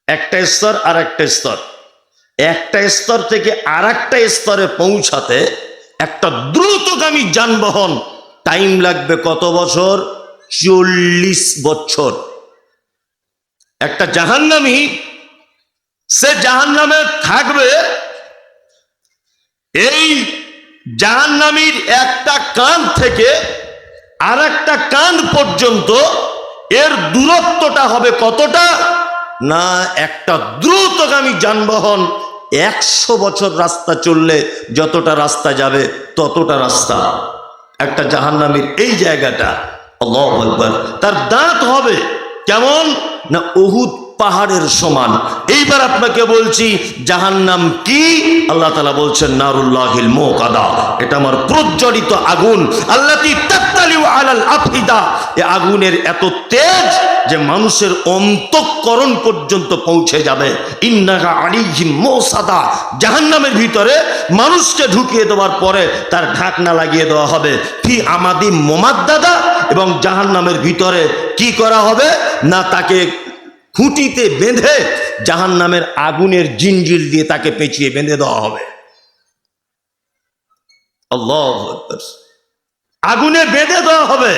একটা স্তর আর একটা স্তর, একটা স্তর থেকে আর একটা স্তরে পৌঁছাতে একটা দ্রুতগামী যানবাহন টাইম লাগবে কত বছর? 40 বছর। একটা জাহান্নামী, সে জাহান্নামে থাকবে, এই জাহান্নামীর একটা কান থেকে আর একটা কান পর্যন্ত এর দূরত্বটা হবে কতটা? না, একটা দ্রুতগামী যানবাহন 100 বছর রাস্তা চললে যতটা রাস্তা যাবে ততটা রাস্তা। একটা জাহান্নামীর এই জায়গাটা, আল্লাহু আকবার, তার দাঁত হবে কেমন? না উহুদ পাহাড়ের সমান। এইবার আপনাকে বলছি জাহান্নাম কি? আল্লাহ তাআলা বলছেন নারুল্লাহিল মুকাদা, এটা আমার প্রজ্বলিত আগুন। আল্লাতী তাত্তালিউ আলাল আফিদা, এই আগুনের এত তেজ যে মানুষের অন্তঃকরণ পর্যন্ত পৌঁছে যাবে। ইন্নাকা আলাইহিম মুসাদা, জাহান্নামের ভিতরে মানুষকে ঢুকিয়ে দেওয়ার পরে তার ঢাকনা লাগিয়ে দেওয়া হবে। ফি আমাদি মুমাদ্দাদা, এবং জাহান্নামের ভিতরে কি করা হবে না, তাকে খুঁটিতে বেঁধে জাহান্নামের আগুনের জিঞ্জির দিয়ে তাকে পেঁচিয়ে বেঁধে দেওয়া হবে। আল্লাহু আকবার। আগুনে বেঁধে দেওয়া হবে।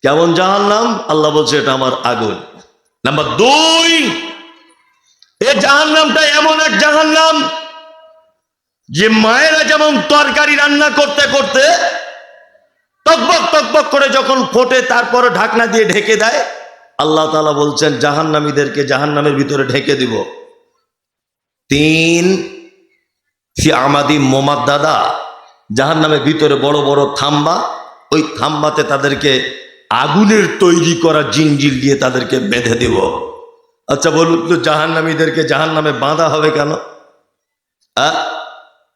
কেমন জাহান্নাম? আল্লাহ বলছে এটা আমার আগুন। নাম্বার 2, এই জাহান্নামটা এমন এক জাহান্নাম যে মায়েরা যেমন তরকারি রান্না করতে করতে টকবক টকবক করে যখন ফোটে তারপরে ঢাকনা দিয়ে ঢেকে দেয়, আল্লাহ তাআলা বলছেন জাহান্নামীদেরকে জাহান্নামের ভিতরে ঢেকে দিব। 3, ফি আমাদি মুমাদ্দাদা, জাহান্নামের ভিতরে বড় বড় থাম্বা, ওই থাম্বাতে তাদেরকে আগুনের তৈরি করা জিঞ্জির দিয়ে তাদেরকে বেঁধে দেব। আচ্ছা বলুন তো, জাহান্নামীদেরকে জাহান্নামে বাঁধা হবে কেন?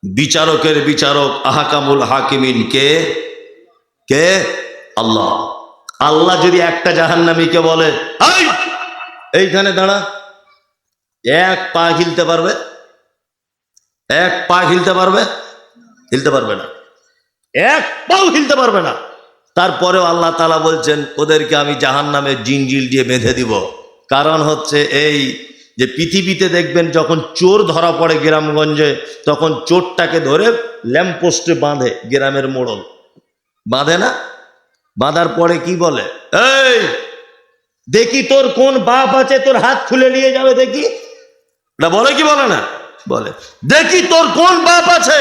বিচারকের বিচারক, আহকামুল হাকিমিন কে? কে? আল্লাহ। আল্লাহ যদি একটা জাহান্নামীকে বলে এইখানে দাঁড়া, এক পা হিলতে পারবে? এক পা হিলতে পারবে? হিলতে পারবে না, এক পাও হিলতে পারবে না। তারপরেও আল্লাহ তাআলা বলছেন ওদেরকে আমি জাহান্নামের জিঞ্জির দিয়ে বেঁধে দিব। কারণ হচ্ছে এই যে পৃথিবীতে দেখবেন যখন চোর ধরা পড়ে গ্রামগঞ্জে, তখন চোরটাকে ধরে ল্যাম্পপোস্টে বাঁধে, গ্রামের মোড়ল বাঁধে না? বাঁধার পরে কি বলে, এই দেখি তোর কোন বাপ আছে, তোর হাত খুলে নিয়ে যাবে দেখি। এটা বলে কি বলে না? বলে দেখি তোর কোন বাপ আছে,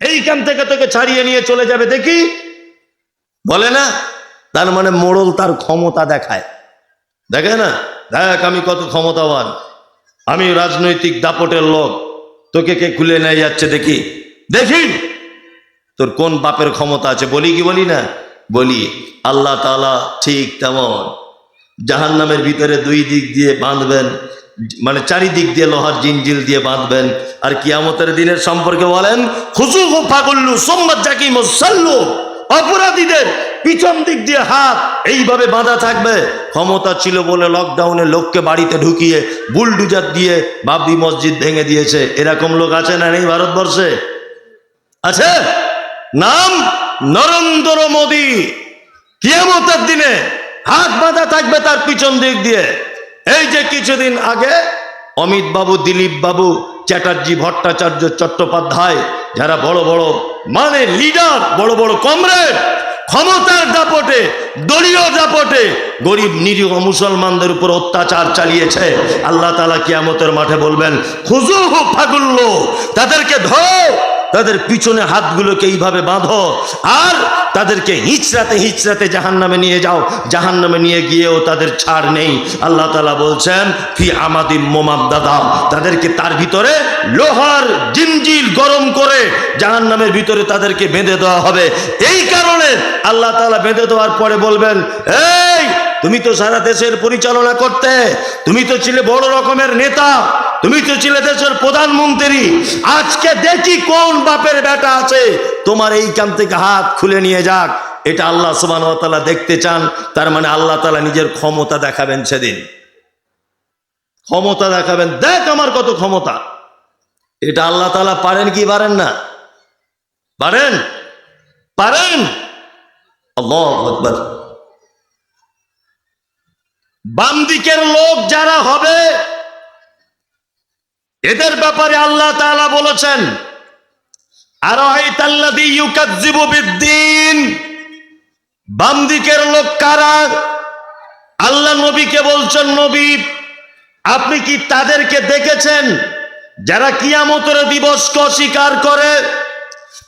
এইখান থেকে তোকে ছাড়িয়ে নিয়ে চলে যাবে দেখি, বলে না? তার মানে মোড়ল তার ক্ষমতা দেখায়, দেখে না, দেখ আমি কত ক্ষমতাবান, আমি রাজনৈতিক দাপটের লোক, তোকে কে খুলে নিয়ে যাচ্ছে দেখি, দেখি তোর কোন বাপের ক্ষমতা আছে। বলি কি বলি না? বলি। আল্লাহ তাআলা ঠিক তেমন জাহান্নামের ভিতরে 2 দিক দিয়ে বাঁধবেন, মানে চারিদিক দিয়ে লোহার জিঞ্জিল দিয়ে বাঁধবেন। আর কিয়ামতের দিনের সম্পর্কে বলেন, খুযুহু ফাগুল্লু সুম্মা জাকিমুস সাল্লু, অপরাধীদের পিছন দিক দিয়ে হাত এইভাবে বাঁধা থাকবে। ক্ষমতা ছিল বলে লকডাউনে লোককে বাড়িতে ঢুকিয়ে বুলডুজার দিয়ে বাবরি মসজিদ ভেঙে দিয়েছে। এরকম লোক আছে না নেই ভারতবর্ষে? আছে। নাম নরেন্দ্র মোদী। কিয়ামতের দিনে হাত বাঁধা থাকবে তার পিছন দিক দিয়ে। এই যে কিছুদিন আগে অমিত বাবু, দিলীপ বাবু, চ্যাটার্জি, ভট্টাচার্য, চট্টোপাধ্যায়, যারা বড় বড় মানে লিডার, বড় বড় কমরেড, ক্ষমতার দাপটে, দলীয় দাপটে গরিব নিরীহ মুসলমানদের উপর অত্যাচার চালিয়েছে, আল্লাহ তাআলা কিয়ামতের মাঠে বলবেন খুযুহু ফাগুল্লু, তাদেরকে ধরো, তাদের পিছনে হাতগুলোকে এইভাবে বাঁধো, আর তাদেরকে হিচড়াতে হিচড়াতে জাহান্নামে নিয়ে যাও। জাহান্নামে নিয়ে গিয়েও তাদের ছাড় নেই। আল্লাহ তাআলা বলছেন ফি আমাদি মুমাদ্দাদা, তাদেরকে তার ভিতরে লোহার জিঞ্জির গরম করে জাহান্নামের ভিতরে তাদেরকে বেঁধে দেওয়া হবে। এই কারণে আল্লাহ তাআলা বেঁধে দেওয়ার পরে বলবেন, এই তুমি তো সারা দেশের পরিচালনা করতে, তুমি তো ছিলে বড় রকমের নেতা, তুমি তো ছিলে দেশের প্রধানমন্ত্রী, আজকে দেখি কোন বাপের বেটা আছে তোমার এইখান থেকে হাত খুলে নিয়ে যাক। এটা আল্লাহ সুবহানাহু ওয়া তাআলা দেখতে চান। তার মানে আল্লাহ তাআলা নিজের ক্ষমতা দেখাবেন সেদিন, ক্ষমতা দেখাবেন, দেখ আমার কত ক্ষমতা। এটা আল্লাহ তাআলা পারেন কি পারেন না? পারেন, পারেন। আল্লাহু আকবার। বাম দিকের লোক যারা হবে এদের ব্যাপারে আল্লাহ তাআলা বলেছেন আরাআইতাল্লাযী ইউকাযযিবু বিদ্দীন, বাম দিকের লোক কারা? আল্লাহ নবীকে বলছেন, নবী আপনি কি তাদেরকে দেখেছেন যারা কিয়ামতের দিবসকে অস্বীকার করে?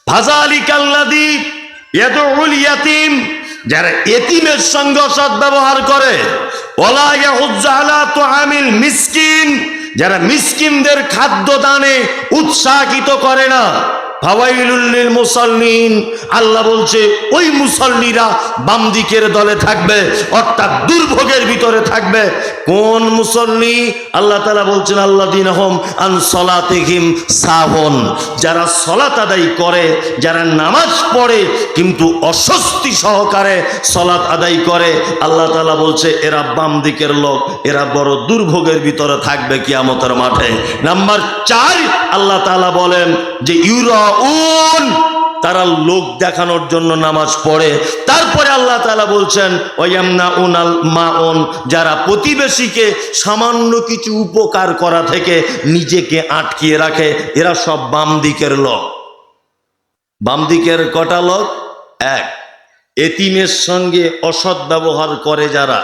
ফাযালিকাল্লাযী ইয়াদউল ইয়াতীম, যারা এতিমের সঙ্গে সদ্ব্যবহার করে। ওয়ালা ইয়াহুজ্জু আলা তুআমিল মিসকিন, যারা মিসকিনদের খাদ্য দানে উৎসাহিত করে না। ফাওয়াইলুল লিল মুসাল্লিন, আল্লাহ বলছে ওই মুসল্লিরা বাম দিকের দলে থাকবে, অর্থাৎ দুর্ভোগের ভিতরে থাকবে। কোন মুসল্লি? আল্লাহ তাআলা বলছেন আল্লাযীনা হুম আন সলাতিহিম সাহুন, যারা সালাত আদায় করে, যারা নামাজ পড়ে কিন্তু অস্বস্তি সহকারে সালাত আদায় করে, আল্লাহ তাআলা বলছে এরা বাম দিকের লোক, এরা বড় দুর্ভোগের ভিতরে থাকবে কিয়ামতের মাঠে। নাম্বার 4, আল্লাহ তাআলা বলেন যে ইউরাউন, তারা লোক দেখানোর জন্য নামাজ পড়ে। তারপরে আল্লাহ তাআলা বলছেন ওয়ায়ামনাউনাল মাউন, যারা প্রতিবেশীকে সামান্য কিছু উপকার করা থেকে নিজেকে আটকিয়ে রাখে, এরা সব বাম দিকের লোক। বাম দিকের কটা লোক? 1, এতিমের সঙ্গে অসৎ ব্যবহার করে যারা।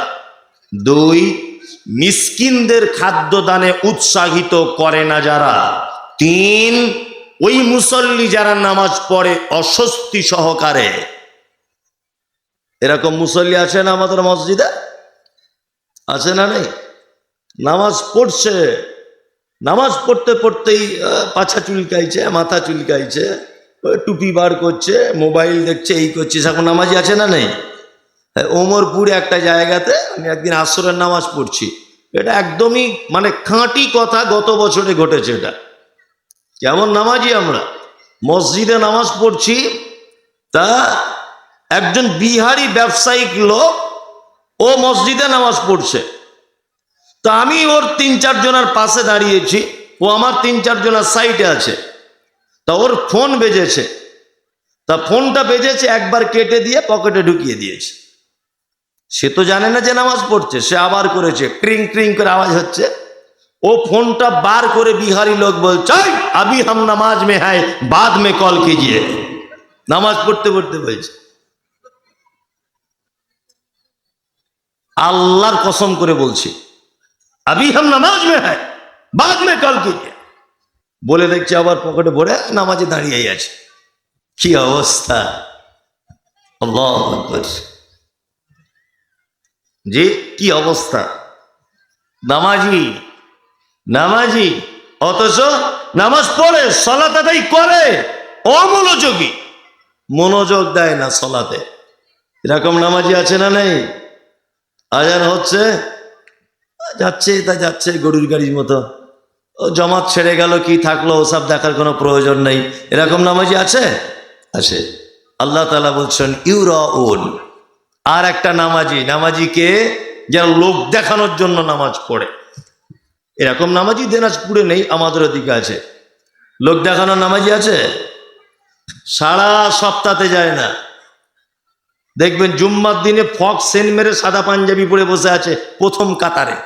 2, মিসকিনদের খাদ্যদানে উৎসাহিত করে না যারা। 3, ওই মুসল্লি যারা নামাজ পড়ে অস্বস্তি সহকারে। এরকম মুসল্লি আছে না আমাদের মসজিদে? আছে না নেই? নামাজ পড়ছে, নামাজ পড়তে পড়তেই পাছা চুলকাইছে, মাথা চুলকাইছে, টুপি বার করছে, মোবাইল দেখছে, এই করছে, এখন নামাজি আছে না নেই? ওমরপুরে একটা জায়গাতে আমি একদিন আসরের নামাজ পড়ছি, এটা একদমই মানে খাঁটি কথা, গত বছরে ঘটেছে। এটা কেমন নামাজি আমরা, মসজিদে নামাজ পড়ছি, তা একজন বিহারি ব্যবসায়িক লোক ও মসজিদে নামাজ পড়ছে, তা আমি ওর 3-4 জনের পাশে দাঁড়িয়েছি, ও আমার 3-4 জনের সাইডে আছে। তা ওর ফোন বেজেছে, তা ফোনটা বেজেছে, একবার কেটে দিয়ে পকেটে ঢুকিয়ে দিয়েছে। সে তো জানে না যে নামাজ পড়ছে, সে আবার করেছে, ট্রিং ট্রিং করে আওয়াজ হচ্ছে। ও ফোনটা বার করে বিহারি লোক বলছে আবি হাম নামাজ মে হ্যায় বাদ মে কল কিজিয়ে, নামাজ পড়তে পড়তে বলছে। আল্লাহর কসম করে বলছি, আবি হাম নামাজ মে হ্যায় বাদ মে কল কিজিয়ে বলে দেখছে, আবার পকেটে ভরে নামাজে দাঁড়িয়ে আছে। কি অবস্থা! আল্লাহু আকবার। যে কি অবস্থা! নামাজি নামাজি অথচ নামাজ পড়ে, সালাত আদায় করে, অমনোযোগী, মনোযোগ দেয় না সালাতে। এরকম নামাজি আছে না নেই? আজান হচ্ছে, যাচ্ছে তা যাচ্ছে গরুর গাড়ির মতো, ও জমাত ছেড়ে গেল কি থাকলো ওসব দেখার কোনো প্রয়োজন নেই। এরকম নামাজি আছে? আছে। আল্লাহ তাআলা বলছেন ইউরাউন। আর একটা নামাজিকে যারা লোক দেখানোর জন্য নামাজ পড়ে, এরকম নামাজি দিনাজপুরে নেই, আমাদের ওদিকে আছে। লোক দেখানোর নামাজি আছে, সারা সপ্তাহে যায় না। দেখবেন জুম্মার দিনে ফক সেন মেরে সাদা পাঞ্জাবি পরে বসে আছে প্রথম কাতারে।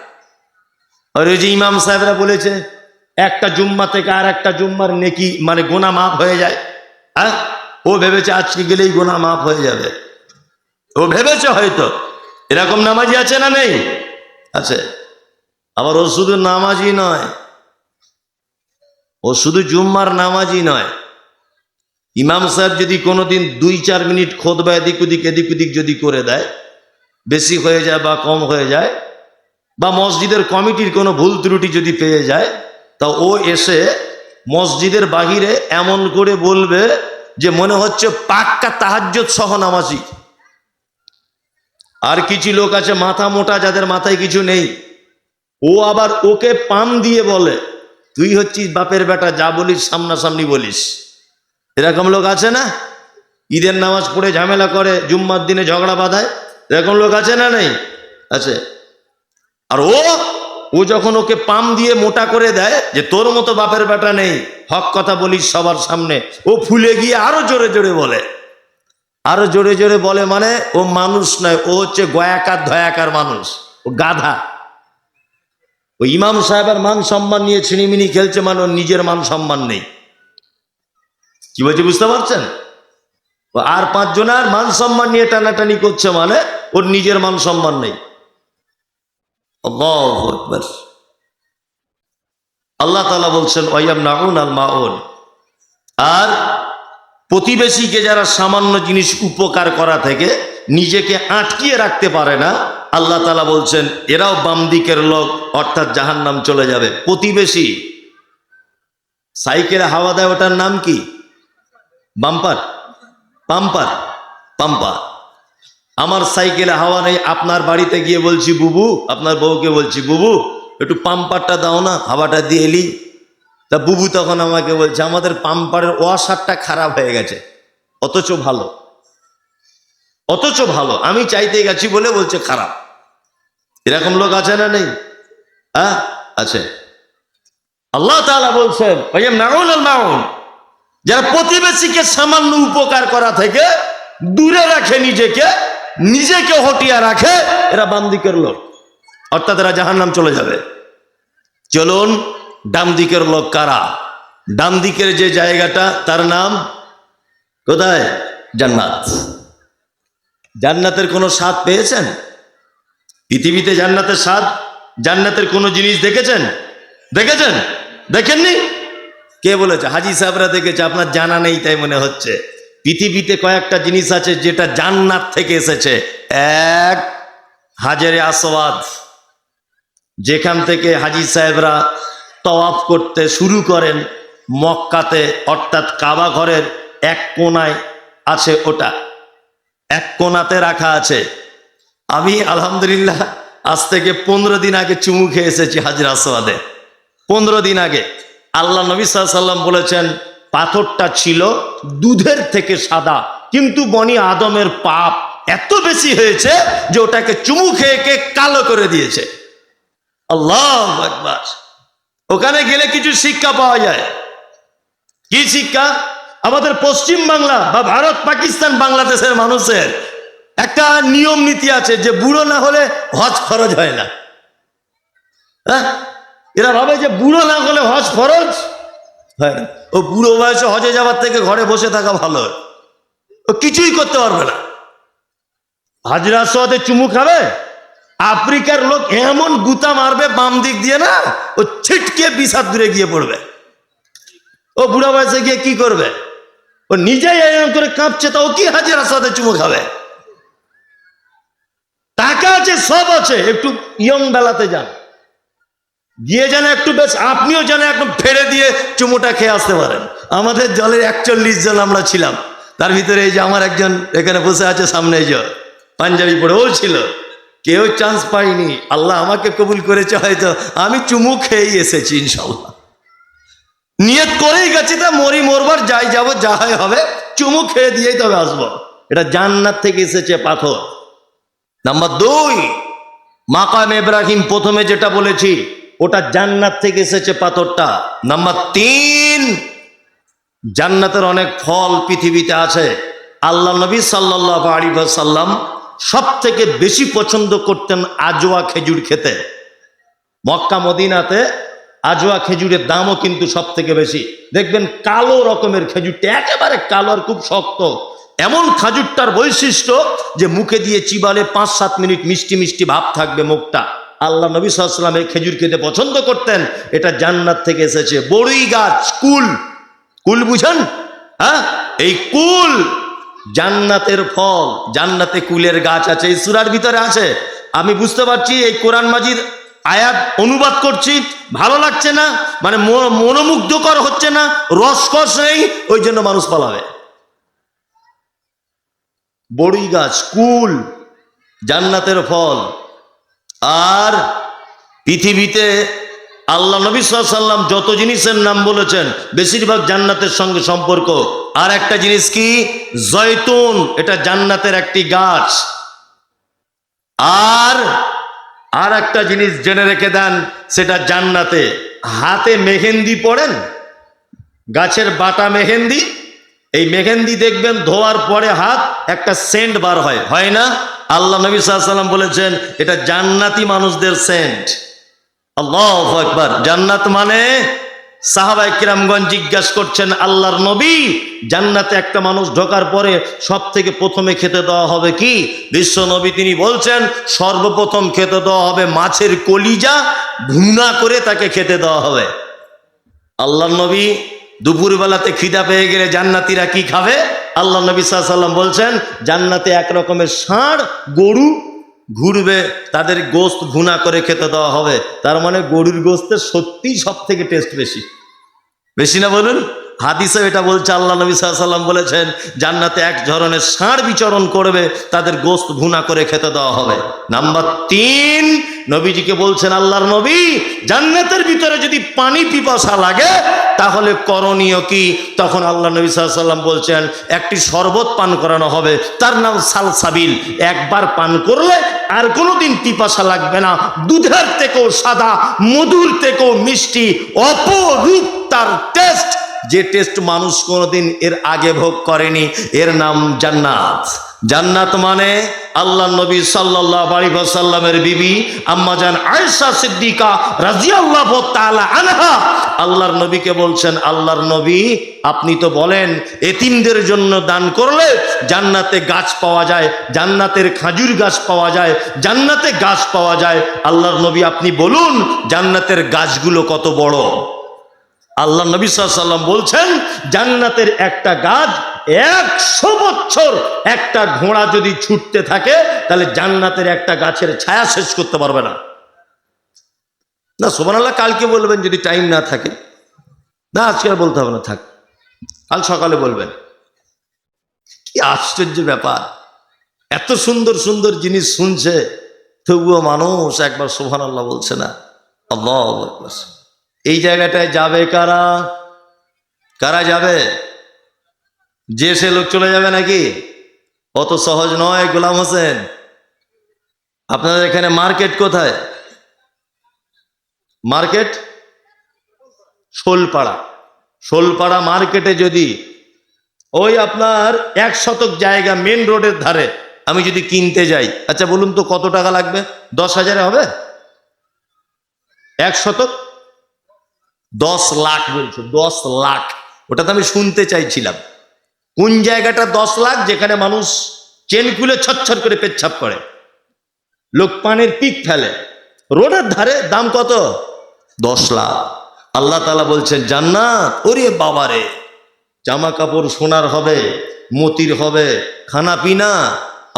আর ওই যে ইমাম সাহেবরা বলেছে একটা জুম্মা থেকে আর একটা জুম্মার নেকি মানে গোনা মাফ হয়ে যায়। হ্যাঁ, ও ভেবেছে আজকে গেলেই গোনা মাফ হয়ে যাবে, ও ভেবেছে হয়তো। এরকম নামাজি আছে না নেই? আছে। আবার ও শুধু নামাজি নয়, ও শুধু জুম্মার নামাজি নয়। ইমাম সাহেব যদি কোনোদিন 2-4 মিনিট খুতবা এদিক ওদিক যদি করে দেয়, বেশি হয়ে যায় বা কম হয়ে যায়, বা মসজিদের কমিটির কোনো ভুল ত্রুটি যদি পেয়ে যায়, তা ও এসে মসজিদের বাহিরে এমন করে বলবে যে মনে হচ্ছে পাক্কা তাহাজ্জুদ সহ নামাজি। আর কিছু লোক আছে মাথা মোটা, যাদের মাথায় কিছু নেই, ও আবার ওকে পাম দিয়ে বলে তুই হচ্ছিস বাপের বেটা, যা বলিস সামনাসামনি বলিস। এরকম লোক আছে না? ঈদের নামাজ পড়ে ঝামেলা করে, জুম্মার দিনে ঝগড়া বাঁধায়। এরকম লোক আছে না নেই? আছে। আর ও যখন ওকে পাম দিয়ে মোটা করে দেয় যে তোর মতো বাপের বেটা নেই, হক কথা বলিস সবার সামনে, ও ফুলে গিয়ে আরো জোরে জোরে বলে। আরো জোরে জোরে বলে মানে ও মানুষ নয়, ও হচ্ছে গয়াকার ধয়াকার মানুষ, ও গাধা। ওই ইমাম সাহেবের মান সম্মান নিয়ে ছিনিমিনি খেলছে, মানে ওর নিজের মান সম্মান নেই। কি বলছে বুঝতে পারছেন? আর 5 জনের মান সম্মান নিয়ে টানাটানি করছে, মানে ওর নিজের মান সম্মান নেই। আল্লাহু আকবার। আল্লাহ তাআলা বলছেন ওয়ায়ামনাউনাল মাউন। আর প্রতিবেশীকে যারা সামান্য জিনিস উপকার করা থেকে নিজেকে আটকিয়ে রাখতে পারে না, আল্লাহ তাআলা বলছেন এরাও বাম দিকের লোক, অর্থাৎ জাহান্নাম চলে যাবে। প্রতিবেশী সাইকেলে হাওয়া দেয়, ওটার নাম কি? Bumper, pumper, Pampa. আমার সাইকেলে হাওয়া নেই, আপনার বাড়িতে গিয়ে বলছি বুবু, আপনার বউকে বলছি বুবু একটু পাম্পারটা দাও না, হাওয়াটা দিয়ে এলি। তা বুবু তখন আমাকে বলছে আমাদের পাম্পারের ওয়াশারটা খারাপ হয়ে গেছে, অথচ ভালো, অথচ ভালো, আমি চাইতে গেছি বলে বলছে খারাপ। এরকম লোক আছে না নেই? হ্যাঁ আছে। আল্লাহ তাআলা বলছেন যারা প্রতিবেশীকে সামান্য উপকার করা থেকে দূরে রাখে, নিজেকে নিজেকে হটিয়ে রাখে, এরা বাম দিকের লোক, অর্থাৎ এরা জাহান্নাম চলে যাবে। চলুন ডান দিকের লোক কারা? ডান দিকের যে জায়গাটা তার নাম কোথায়? জান্নাত। জান্নাতের কোনো স্বাদ পেয়েছেন? পৃথিবীতে জান্নাতের স্বাদ, জান্নাতের কোনো জিনিস দেখেছেন? দেখেছেন? দেখেননি? কে বলেছে? হাজী সাহেবরা দেখেছে, আপনার জানা নেই তাই মনে হচ্ছে। পৃথিবীতে কয়েকটা জিনিস আছে যেটা জান্নাত থেকে এসেছে। এক, হাজরে আসওয়াদ, যেখান থেকে হাজী সাহেবরা তওয়াফ করতে শুরু করেন মক্কাতে, অর্থাৎ কাবা ঘরের এক কোনায় আছে, ওটা এক কোনাতে রাখা আছে। আমি আলহামদুলিল্লাহ আজ থেকে 15 দিন আগে চুমু খেয়ে এসেছি হাজরে আসওয়াদে। 15 দিন আগে আল্লাহ নবী সাল্লাল্লাহু আলাইহি ওয়াসাল্লাম বলেছেন পাথরটা ছিল দুধের থেকে সাদা, কিন্তু বনি আদমের পাপ এত বেশি হয়েছে যে ওটাকে চুমু খেয়ে কালো করে দিয়েছে। আল্লাহু আকবার। ওখানে গেলে কিছু শিক্ষা পাওয়া যায়। কি শিক্ষা? আমাদের পশ্চিম বাংলা বা ভারত, পাকিস্তান, বাংলাদেশের মানুষের একটা নিয়ম নীতি আছে যে বুড়ো না হলে হজ ফরজ হয় না। হ্যাঁ, এরা ভাবে যে বুড়ো না হলে হজ ফরজ হয় না। ও বুড়ো বয়সে হজে যাওয়ার থেকে ঘরে বসে থাকা ভালো, ও কিছুই করতে পারবে না। হাজরে আসওয়াদে চুমু খাবে, আফ্রিকার লোক এমন গুতা মারবে বাম দিক দিয়ে না, ও ছিটকে 20 হাত দূরে গিয়ে পড়বে। ও বুড়া বয়সে গিয়ে কি করবে? ও নিজেই এরকম করে কাঁপছে, তা ও কি হাজরে আসওয়াদে চুমু খাবে? টাকা আছে, সব আছে, একটু ইয়ং বেলাতে যান, গিয়ে যেন একটু বেশ আপনিও যেন একদম ফেলে দিয়ে চুমুটা খেয়ে আসতে পারেন। আমাদের দলের 41 জন আমরা ছিলাম, তার ভিতরে এই যে আমার একজন এখানে বসে আছে সামনে, যে পাঞ্জাবি পরে, ও ছিল। কেউ চান্স পাইনি, আল্লাহ আমাকে কবুল করেছে, হয়তো আমি চুমু খেয়েই এসেছি ইনশাল্লাহ। নিয়ত করেই গেছি, তা মরি মরবার, যাই যাব, যা হয় হবে, চুমু খেয়ে দিয়েই তবে আসবো। এটা জান্নাত থেকে এসেছে পাথর। নাম্বার 2, মাকাম ইব্রাহিম, প্রথমে যেটা বলেছি ওটা জান্নাত থেকে এসেছে পাথরটা। নাম্বার 3, জান্নাতের অনেক ফল পৃথিবীতে আছে। আল্লাহ নবী সাল্লাল্লাহু আলাইহি ওয়াসাল্লাম সব থেকে বেশি পছন্দ করতেন আজওয়া খেজুর খেতে। মক্কা মদিনাতে আজওয়া খেজুরের দামও কিন্তু সব থেকে বেশি। দেখবেন কালো রকমের খেজুরটা, একেবারে কালো আর খুব শক্ত। এমন খাজুরটার বৈশিষ্ট্য যে মুখে দিয়ে চিবালে 5-7 মিনিট মিষ্টি মিষ্টি ভাব থাকবে মুখটা। আল্লাহ নবী সাল্লাল্লাহু আলাইহি ওয়াসাল্লাম খেজুর খেতে পছন্দ করতেন, এটা জান্নাত থেকে এসেছে। বড়ই গাছ, কুল, কুল বুঝেন? হ্যাঁ, এই কুল জান্নাতের ফল। জান্নাতে কুলের গাছ আছে, এই সূরার ভিতরে আছে। আমি বুঝতে পারছি, এই কোরআন মাজিদ আয়াত অনুবাদ করছি, ভালো লাগছে না, মানে মনোমুগ্ধকর হচ্ছে না, রসকস নেই, ওই জন্য মানুষ পালাবে। বড়ই গাছ, কুল, জান্নাতের ফল। আর পৃথিবীতে আল্লাহ নবী সাল্লাল্লাহু আলাইহি ওয়াসাল্লাম যত জিনিসের নাম বলেছেন বেশিরভাগ জান্নাতের সঙ্গে সম্পর্ক। আর একটা জিনিস কি? জয়তুন, এটা জান্নাতের একটি গাছ। আর একটা জিনিস জেনে রেখে দেন, সেটা জান্নাতে হাতে মেহেন্দি পড়েন, গাছের বাটা মেহেন্দি। এই মেহেন্দি দেখবেন ধোয়ার পরে হাত একটা সেন্ট বার হয়, হয় না? আল্লাহ নবী সাল্লাল্লাহু আলাইহি ওয়াসাল্লাম বলেছেন এটা জান্নাতি মানুষদের সেন্ট। আল্লাহু আকবার। জান্নাত মানে, সাহাবায়ে কিরামগণ জিজ্ঞাসা করছেন আল্লাহর নবী, জান্নাতে একটা মানুষ ঢোকার পরে সব থেকে প্রথমে খেতে দেওয়া হবে কি? বিশ্ব নবী তিনি বলছেন সর্বপ্রথম খেতে দেওয়া হবে মাছের কলিজা, ভুনা করে তাকে খেতে দেওয়া হবে। আল্লাহর নবী দুপুরবেলাতে খিদা পেয়ে গেলে জান্নাতীরা কি খাবে? আল্লাহ নবী সাল্লাল্লাহু আলাইহি ওয়াসাল্লাম বলছেন জান্নাতে এক রকমের ষাঁড় গরু ঘুরবে, তাদের গোশত ভুনা করে খেতে দেওয়া হবে। তার মানে গরুর গোশতের সত্যিই সব থেকে টেস্ট বেশি, বেশি না বলুন? হাদিসে এটা বলছে, আল্লাহ নবী সাল্লাল্লাহু আলাইহি ওয়াসাল্লাম বলেছেন জান্নাতে এক ধরনের ষাঁড় বিচরণ করবে, তাদের গোশত ভুনা করে খেতে দেওয়া হবে। নাম্বার 3, নবীজিকে বলছেন আল্লাহর নবী, জান্নাতের ভিতরে যদি পানি পিপাসা লাগে তাহলে করণীয় কি? তখন আল্লাহ নবী সাল্লাল্লাহু আলাইহি ওয়াসাল্লাম বলছেন একটি শরবত পান করানো হবে, তার নাম সালসাবিল। একবার পান করলে আর কোনোদিন পিপাসা লাগবে না। দুধের থেকেও সাদা, মধুর থেকেও মিষ্টি, অপরূপ তার টেস্ট, যে টেস্ট মানুষ কোনোদিন এর আগে ভোগ করেনি। এর নাম জান্নাত। জান্নাত মানে আল্লাহ নবী সাল্লাল্লাহু আলাইহি ওয়াসাল্লামের বিবি আম্মাজান আয়েশা সিদ্দিকা রাদিয়াল্লাহু তাআলা আনহা আল্লাহর নবীকে বলছেন, আল্লাহর নবী আপনি তো বলেন এতিমদের জন্য দান করলে জান্নাতে গাছ পাওয়া যায়, জান্নাতের খাজুর গাছ পাওয়া যায়, জান্নাতে গাছ পাওয়া যায়। আল্লাহর নবী আপনি বলুন জান্নাতের গাছগুলো কত বড়? আল্লাহ নবী সাল্লাল্লাহু আলাইহি ওয়াসাল্লাম বলছেন জান্নাতের একটা গাছ 100 বছর একটা ঘোড়া যদি ছুটতে থাকে তাহলে জান্নাতের একটা গাছের ছায়া শেষ করতে পারবে না। না সুবহানাল্লাহ, কালকে বলবেন যদি টাইম না থাকে। না আজকে আর বলতে হবে না, থাক, কাল সকালে বলবেন। কি আশ্চর্য ব্যাপার, এত সুন্দর সুন্দর জিনিস শুনছে তবুও মানুষ একবার সুবহানাল্লাহ বলছে না। আল্লাহু আকবার। এই জায়গাটায় যাবে কারা? কারা যাবে? যে সে লোক চলে যাবে নাকি? অত সহজ নয় গোলাম হোসেন। আপনাদের এখানে মার্কেট কোথায়? মার্কেট শোলপাড়া। শোলপাড়া মার্কেটে যদি ওই আপনার 1 শতক জায়গা মেন রোডের ধারে আমি যদি কিনতে যাই, আচ্ছা বলুন তো কত টাকা লাগবে? 10,000 হবে? 1 শতক 10 লাখ বলছে, 10 লাখ। ওটা তো আমি শুনতে চাইছিলাম কোন জায়গাটা 10 লাখ, যেখানে মানুষ চেন খুলে ছচ্ছর করে পেচ্ছাপ করে, লোক পানের পিক ফেলে, রোডের ধারে দাম কত? 10 লাখ। আল্লাহ তাআলা বলছেন জান্নাত, ওরে বাবারে, জামা কাপড় সোনার হবে, মতির হবে, খানা পিনা।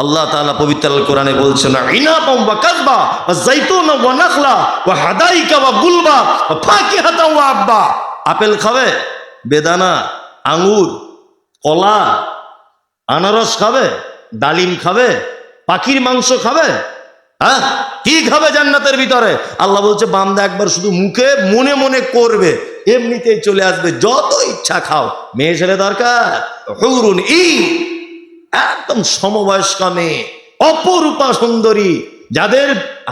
আল্লাহ তাআলা পবিত্র আল কোরআনে বলছেন ইনাবাম ওয়া কাযবা ওয়া যাইতুনা ওয়া নাখলা ওয়া হাদাইকা ওয়া গুলবা ওয়া ফাকিহাতা ওয়া আব্বা। আপেল খাবে, বেদানা, আঙ্গুর, কলা, আনারস খাবে, ডালিম খাবে, পাখির মাংস খাবে, হ্যাঁ কি খাবে জান্নাতের ভিতরে? আল্লাহ বলছে বান্দা একবার শুধু মুখে মনে মনে করবে, এমনিতেই চলে আসবে। যত ইচ্ছা খাও। মেয়ে ছেলে দরকার? হুরুন ঈন, একদম সমবয়স্কা মেয়ে, অপরূপা সুন্দরী, যাদের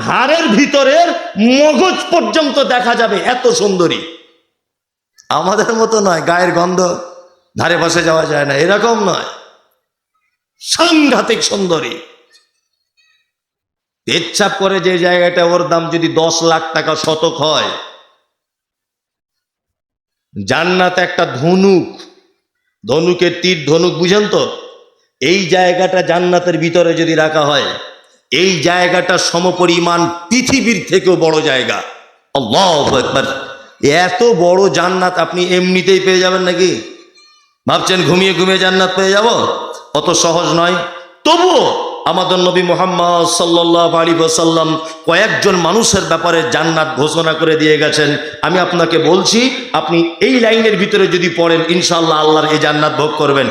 হাড়ের ভিতরের মগজ পর্যন্ত দেখা যাবে, এত সুন্দরী। আমাদের মতো নয়, গায়ের গন্ধ ধারে পাশে যাওয়া যায় না, এরকম নয়, সাংঘাতিক সুন্দরী। পেচ্ছাপ করে যে জায়গাটা, ওর দাম যদি 10 লাখ টাকা শতক হয়। জান্নাত একটা ধনুক, ধনুকের তীর ধনুক বুঝেন তো? এই জায়গাটা জান্নাতের ভিতরে যদি রাখা হয়, এই জায়গাটা সমপরিমাণ পৃথিবীর থেকেও বড় জায়গা। আল্লাহু আকবার। এত বড় জান্নাত আপনি এমনিতেই পেয়ে যাবেন নাকি? ভাবছেন ঘুমিয়ে ঘুমিয়ে জান্নাত পেয়ে যাব? অত সহজ নয়। তবুও আমাদের নবী মুহাম্মদ সাল্লাল্লাহু আলাইহি ওয়াসাল্লাম কয়েকজন মানুষের ব্যাপারে জান্নাত ঘোষণা করে দিয়ে গেছেন। আমি আপনাকে বলছি, আপনি এই লাইনের ভিতরে যদি পড়েন ইনশাআল্লাহ আল্লাহর এই জান্নাত ভোগ করবেন।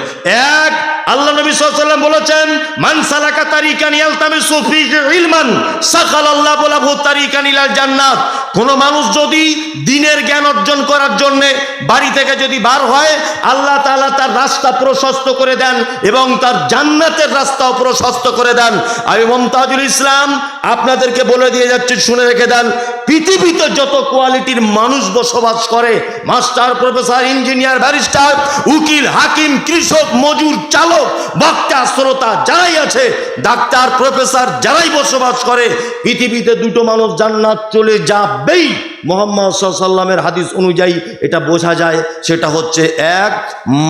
এক, আল্লাহ নবী সাল্লাল্লাহু আলাইহি ওয়াসাল্লাম বলেছেন মান সালাকা তারিকান ইয়ালতামিসু ফীহি ইলমান সাখালাল্লাহু লাহু তারিকান ইলাল জান্নাত। কোন মানুষ যদি দ্বীনের জ্ঞান অর্জন করার জন্য বাড়ি থেকে যদি বার হয়, আল্লাহ তাআলা তার রাস্তা প্রশস্ত করে দেন এবং তার জান্নাতের রাস্তাও প্রশস্ত করে দেন। আমি মুমতাজুল ইসলাম আপনাদেরকে বলে দিয়ে যাচ্ছি, শুনে রেখে দেন, পৃথিবীতে যত কোয়ালিটির মানুষ বসবাস করে, মাস্টার, প্রফেসর, ইঞ্জিনিয়ার, ব্যারিস্টার, উকিল, হাকিম, কৃষক, মজুর, চালক, বক্তা, শ্রোতা যারাই আছে, ডাক্তার, প্রফেসর যারাই বসবাস করে, পৃথিবীতে দুটো মানুষ জান্নাত চলে যাবেই। মুহাম্মদ সাল্লাল্লাহু আলাইহি ওয়াসাল্লামের হাদিস অনুযায়ী এটা বোঝা যায়। সেটা হচ্ছে এক,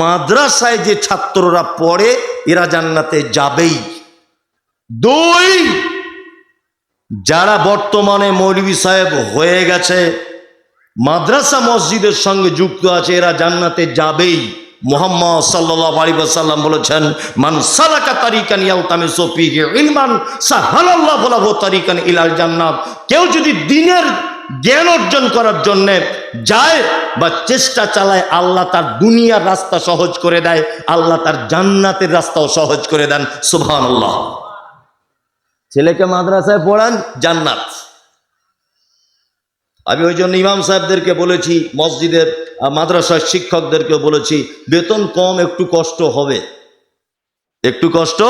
মাদ্রাসায় যে ছাত্ররা পড়ে এরা জান্নাতে যাবেই। দুই, যারা বর্তমানে মৌলভী সাহেব হয়ে গেছে, মাদ্রাসা মসজিদের সঙ্গে যুক্ত আছে, এরা জান্নাতে যাবেই। মুহাম্মদ সাল্লাল্লাহু আলাইহি ওয়াসাল্লাম বলেছেন মান সালাকা তারিকান ইয়ালতামিসু ফীহি ইলমান সাহালাল্লাহু লাহু তারিকান ইলাল জান্নাত। কেউ যদি দ্বীনের জ্ঞান অর্জন করার জন্য যায় বা চেষ্টা চালায়, আল্লাহ তার দুনিয়ার রাস্তা সহজ করে দেয়, আল্লাহ তার জান্নাতের রাস্তাও সহজ করে দেন। সুবহানাল্লাহ। ছেলেকে মাদ্রাসায় পড়ান, জান্নাত। আমি ওই জন্য ইমাম সাহেবদেরকে বলেছি, মসজিদের মাদ্রাসার শিক্ষকদেরকে বলেছি, বেতন কম, একটু কষ্ট হবে, একটু কষ্ট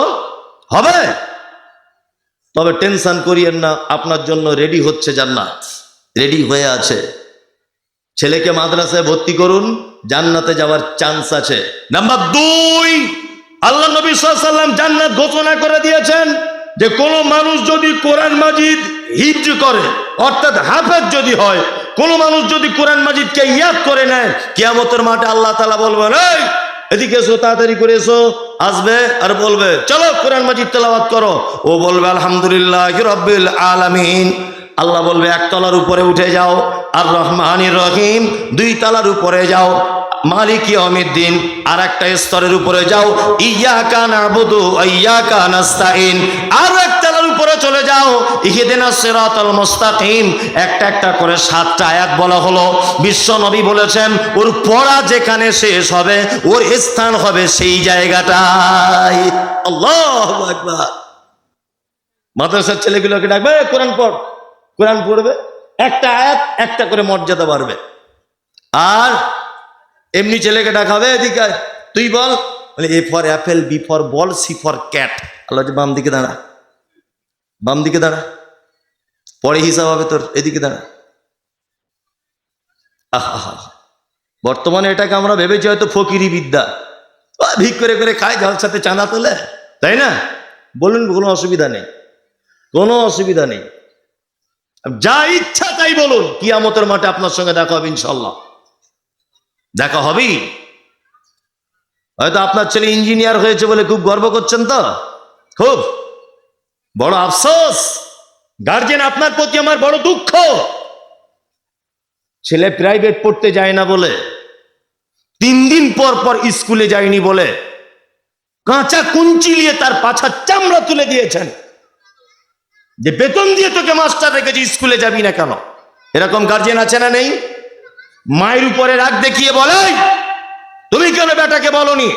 হবে, তবে টেনশন করিয়েন না, আপনার জন্য রেডি হচ্ছে জান্নাত, রেডি হয়ে আছে। ছেলেকে মাদ্রাসায় ভর্তি করুন, জান্নাতে যাওয়ার চান্স আছে। নাম্বার 2, আল্লাহ নবী সাল্লাল্লাহু আলাইহি ওয়াসাল্লাম জান্নাত ঘোষণা করে দিয়েছেন যে কোন মানুষ যদি কোরআন মাজিদ হিফজ করে, অর্থাৎ হাফেজ যদি হয়, কোন মানুষ যদি কোরআন মাজিদকে ইয়াদ করে নেয়, কিয়ামতের মাঠে আল্লাহ তাআলা বলবেন, এই এদিকে এসো, তাড়াতাড়ি করে এসো। আসবে আর বলবে, চলো কোরআন মাজিদ তেলাওয়াত করো। ও বলবে, আলহামদুলিল্লাহি রাব্বিল আলামিন। আল্লাহ বলবে, 1 তলার উপরে উঠে যাও, আর রহমানির রহিম 2 তলার উপরে যাও, মালিক ইয়াউমিদ্দিন আর একটা স্তরের উপরে যাও, ইয়্যাকা না'বুদু ওয়া ইয়্যাকা নাস্তাঈন আর 1 তলার উপরে চলে যাও, ইহদিনাস সিরাতাল মুস্তাকিম। একটা করে 7টা আয়াত বলা হলো। বিশ্ব নবী বলেছেন, ওর পড়া যেখানে শেষ হবে, ওর স্থান হবে সেই জায়গাটায়। আল্লাহু আকবার। মাদ্রাসার ছেলেগুলোকে ডাকবে, কোরআন পড়, কোরআন পড়বে, একটা আয়াত একটা করে মর্যাদা বাড়বে। আর এমনি ছেলেকে ডাকাবে, এদিকে তুই বল, বলে A for apple, B for ball, C for cat. আল্লাহ, বাম দিকে দাঁড়া, বাম দিকে দাঁড়া, পরে হিসাব হবে তোর, এদিকে দাঁড়া। আহা, বর্তমানে এটাকে আমরা ভেবেছি হয়তো ফকিরি বিদ্যা, ভিক করে করে খায়, জলসাতে চাঁদা তোলে, তাই না? বলুন, কোনো অসুবিধা নেই, কোনো অসুবিধা নেই, যা ইচ্ছা তাই বলুন। কিয়ামতের মাঠে আপনার সঙ্গে দেখা হবে ইনশাল্লাহ, দেখা হবেই। হয়তো আপনার ছেলে ইঞ্জিনিয়ার হয়েছে বলে খুব গর্ব করছেন, তো খুব বড় আফসোস। গার্জেন, আপনার প্রতি আমার বড় দুঃখ। ছেলে প্রাইভেট পড়তে যায় না বলে, 3 দিন পর পর স্কুলে যায়নি বলে, কাঁচা কুঞ্চি নিয়ে তার পাছার চামড়া তুলে দিয়েছেন, যে বেতন দিয়ে তোকে মাস্টার রেখেছি, স্কুলে যাবি না কেন? এরকম গার্জেন আছে না নেই? মায়ের উপরে রাগ দেখিয়ে বলে, তুমি কেন বেটাকে বলনি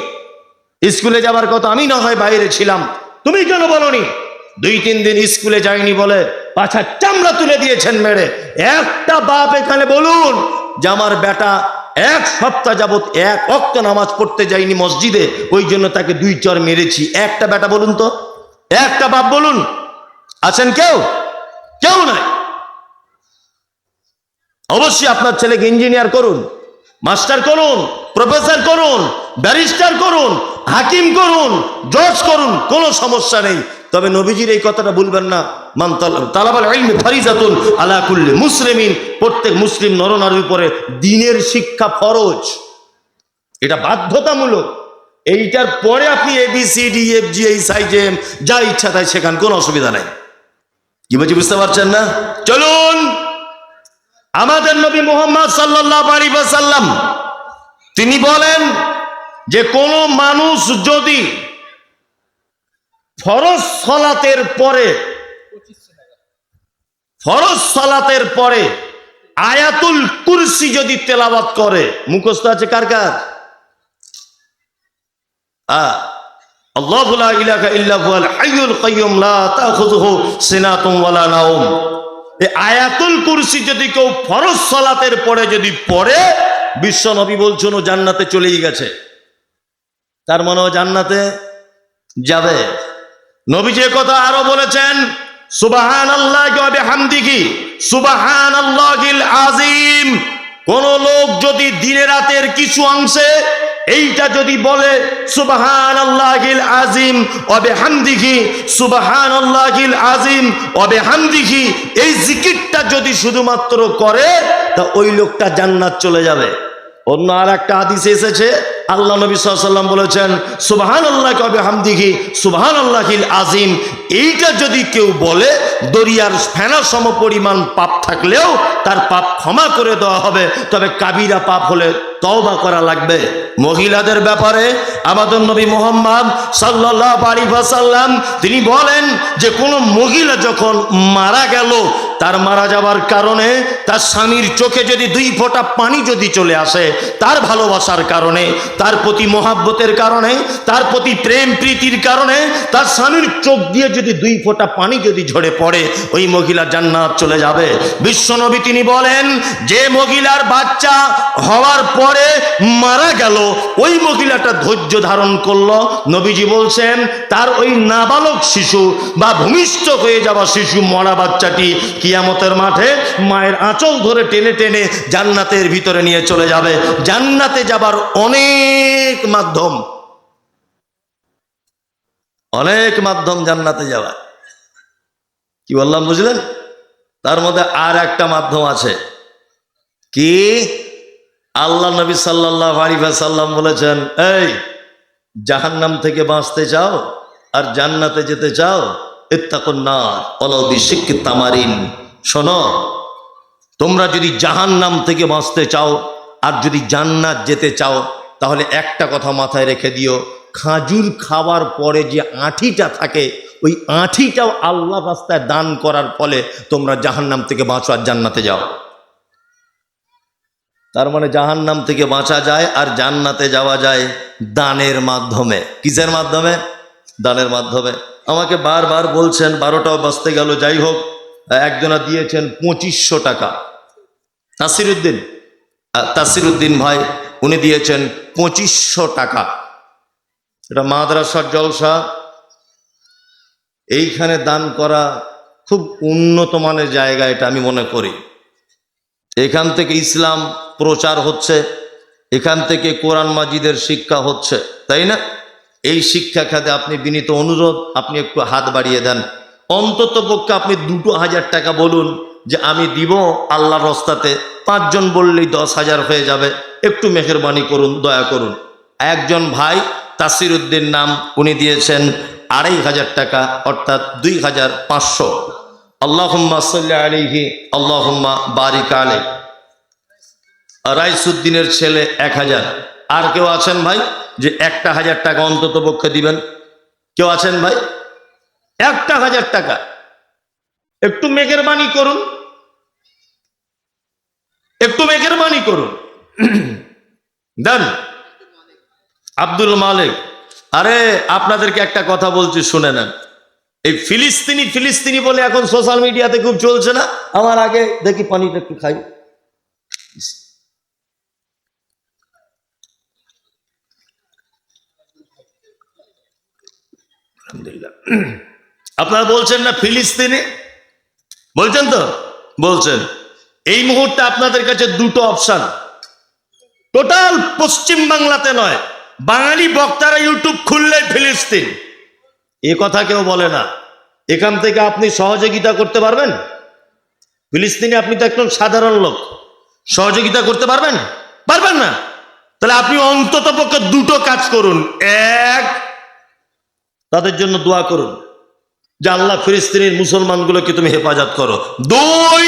স্কুলে যাবার কথা? আমি না হয় বাইরে ছিলাম, তুমি কেন বলনি? 2-3 দিন স্কুলে যায়নি বলে পাছার চামড়া তুলে দিয়েছেন মেরে। একটা বাপ এখানে বলুন যে আমার বেটা 1 সপ্তাহ যাবত 1 ওয়াক্ত নামাজ পড়তে যায়নি মসজিদে, ওই জন্য তাকে 2 চর মেরেছি। একটা বেটা বলুন তো, একটা বাপ বলুন, আছেন কেউ? কেউ নাই। অবশ্যই আপনার ছেলেকে ইঞ্জিনিয়ার করুন, মাস্টার করুন, প্রফেসর করুন, ব্যারিস্টার করুন, হাকিম করুন, জজ করুন, কোনো সমস্যা নেই। তবে নবীজির এই কথাটা ভুলবেন না, মান তালাবাল ইলমি ফারিজাতুন আলা কুল্লি মুসলিমিন। প্রত্যেক মুসলিম নরনারীর উপরে দ্বীনের শিক্ষা ফরজ, এটা বাধ্যতামূলক। এইটার পরে আপনি ABCD FG এই সাইজে যা ইচ্ছা তাই শেখান, কোনো অসুবিধা নাই। কি বলছি বুঝতে পারছেন না? চলুন, আমাদের নবী মুহাম্মদ সাল্লাল্লাহু আলাইহি ওয়াসাল্লাম তিনি বলেন যে কোন মানুষ যদি ফরজ সালাতের পরে আয়াতুল কুরসি যদি তেলাওয়াত করে, মুখস্থ আছে কার কার? আল্লাহু লা ইলাহা ইল্লা হুয়াল হাইয়ুল কাইয়্যুম লা তাখুযুহু সিনাতুন ওয়ালা নাওম। এই আয়াতুল কুরসি যদি কেউ ফরজ সালাতের পরে যদি পড়ে, বিশ্ব নবী বলছেন ও জান্নাতে চলেই গেছে, তার মনে ও জান্নাতে যাবে। নবী যে কথা আরো বলেছেন, সুবহানাল্লাহি ওয়া বিহামদিহি সুবহানাল্লাহিল আযীম। কোন লোক যদি দিনে রাতের কিছু অংশে এইটা যদি বলে সুবহানাল্লাহিল আযীম ওয়া বিহামদিহি সুবহানাল্লাহিল আযীম ওয়া বিহামদিহি, এই জিকিরটা যদি শুধুমাত্র করে, তা ওই লোকটা জান্নাত চলে যাবে। অন্য আর একটা হাদিসে এসেছে, আল্লাহ নবী সাল্লাল্লাহু আলাইহি ওয়াসাল্লাম বলেছেন সুবহানাল্লাহি ওয়া বিহামদিহি সুবহানাল্লাহিল আযীম। এইটা যদি কেউ বলে, দরিয়ার ফেনা সম পরিমাণ পাপ থাকলেও তার পাপ ক্ষমা করে দেওয়া হবে, তবে কাবিরা পাপ হলে তওবা করা লাগবে। মহিলাদের ব্যাপারে আমাদের নবী মুহাম্মদ সাল্লাল্লাহু আলাইহি ওয়াসাল্লাম তিনি বলেন যে কোন মহিলা যখন মারা গেল, তার মারা যাবার কারণে তার স্বামীর চোখে যদি 2 ফোঁটা পানি যদি চলে আসে, তার ভালোবাসার কারণে, তার প্রতি মহাব্বতের কারণে, তার প্রতি প্রেম প্রীতির কারণে তার স্বামীর চোখ দিয়ে যদি 2 ফোঁটা পানি যদি ঝরে পড়ে, ওই মহিলা জান্নাত চলে যাবে। বিশ্বনবী তিনি বলেন, যে মহিলার বাচ্চা হওয়ার পরে মারা গেল, ওই মহিলাটা ধৈর্য ধারণ করলো, নবীজি বলছেন তার ওই নাবালক শিশু বা ভূমিষ্ঠ হয়ে যাওয়া শিশু মরা বাচ্চাটি কিয়ামতের মাঠে মায়ের আঁচল ধরে টেনে টেনে জান্নাতের ভিতরে নিয়ে চলে যাবে। জান্নাতে যাবার অনেক মাধ্যম, অনেক মাধ্যম জান্নাতে যাওয়ার। কি বললাম বুঝলেন? তার মধ্যে আর একটা মাধ্যম আছে। কি? আল্লাহ নবী সাল্লাল্লাহু আলাইহি ওয়াসাল্লাম বলেছেন, এই জাহান্নাম থেকে বাঁচতে চাও আর জান্নাতে যেতে চাও, ইত্তাকুন নার ওয়ালাউ বিশিক্কি তামারিন। শোনো, তোমরা যদি জাহান্নাম থেকে বাঁচতে চাও আর যদি জান্নাত যেতে চাও, তাহলে একটা কথা মাথায় রেখে দিও, খাজুর খাওয়ার পরে যে আঁঠিটা থাকে, ওই আঁঠিটাও আল্লাহ রাস্তায় দান করার ফলে তোমরা জাহান্নাম থেকে বাঁচো আর জান্নাতে যাও। তার মানে জাহান্নাম থেকে বাঁচা যায় আর জান্নাতে যাওয়া যায় দানের মাধ্যমে। কিসের মাধ্যমে? দানের মাধ্যমে। আমাকে বারবার বলছেন, 12টাও বাজতে গেল, যাই হোক, একজনা দিয়েছেন 2500 টাকা। তাসিরুদ্দিন ভাই, উনি দিয়েছেন 2500 টাকা। এটা মাদ্রাসার জলসা, এইখানে দান করা খুব উন্নত মানের জায়গা, এটা আমি মনে করি। এখান থেকে ইসলাম প্রচার হচ্ছে, এখান থেকে কোরআন মাজিদের শিক্ষা হচ্ছে, তাই না? এই শিক্ষা খাতে আপনি বিনীত অনুরোধ, আপনি একটু হাত বাড়িয়ে দেন। অন্তত পক্ষে আপনি 2000 টাকা বলুন যে আমি দিব আল্লাহর রাস্তাতে। 5 জন বললেই 10,000 হয়ে যাবে। একটু মেহেরবানি করুন, দয়া করুন। একজন ভাই তাসিরুদ্দিন নাম, উনি দিয়েছেন 2500 টাকা, অর্থাৎ 2500। আল্লাহুম্মা সাল্লি আলাইহি আল্লাহুম্মা বারিক আলাইহি। রাইসুদ্দিনের ছেলে 1000। আর কেউ আছেন ভাই যে 1000 টাকা অন্তত পক্ষে দিবেন? কেউ আছেন ভাই? 1000 টাকা একটু মেহেরবানি করুন, একটু মেহেরবানি করুন, দেন। আব্দুল মালিক, আরে আপনাদেরকে একটা কথা বলছি, শুনে নেন। এই ফিলিস্তিনি বলে এখন সোশ্যাল মিডিয়াতে খুব চলছে না? আমার আগে দেখি পানিটা একটু খাই। আপনারা বলছেন না ফিলিস্তিনি, বলছেন তো? বলছেন। এই মুহূর্তে আপনাদের কাছে 2টো অপশন, টোটাল পশ্চিম বাংলাতে নয়, বাঙালি বক্তারা ইউটিউব খুললে ফিলিস্তিন, এ কথা কেউ বলে না। এখান থেকে আপনি সহযোগিতা করতে পারবেন? ফিলিস্তিনি, আপনি তো একদম সাধারণ লোক, সহযোগিতা করতে পারবেন? পারবেন না? তাহলে আপনি অন্তত পক্ষে 2টো কাজ করুন। 1, তাদের জন্য দোয়া করুন যে আল্লাহ ফিলিস্তিনের মুসলমানগুলোকে তুমি হেফাজত করো। 2,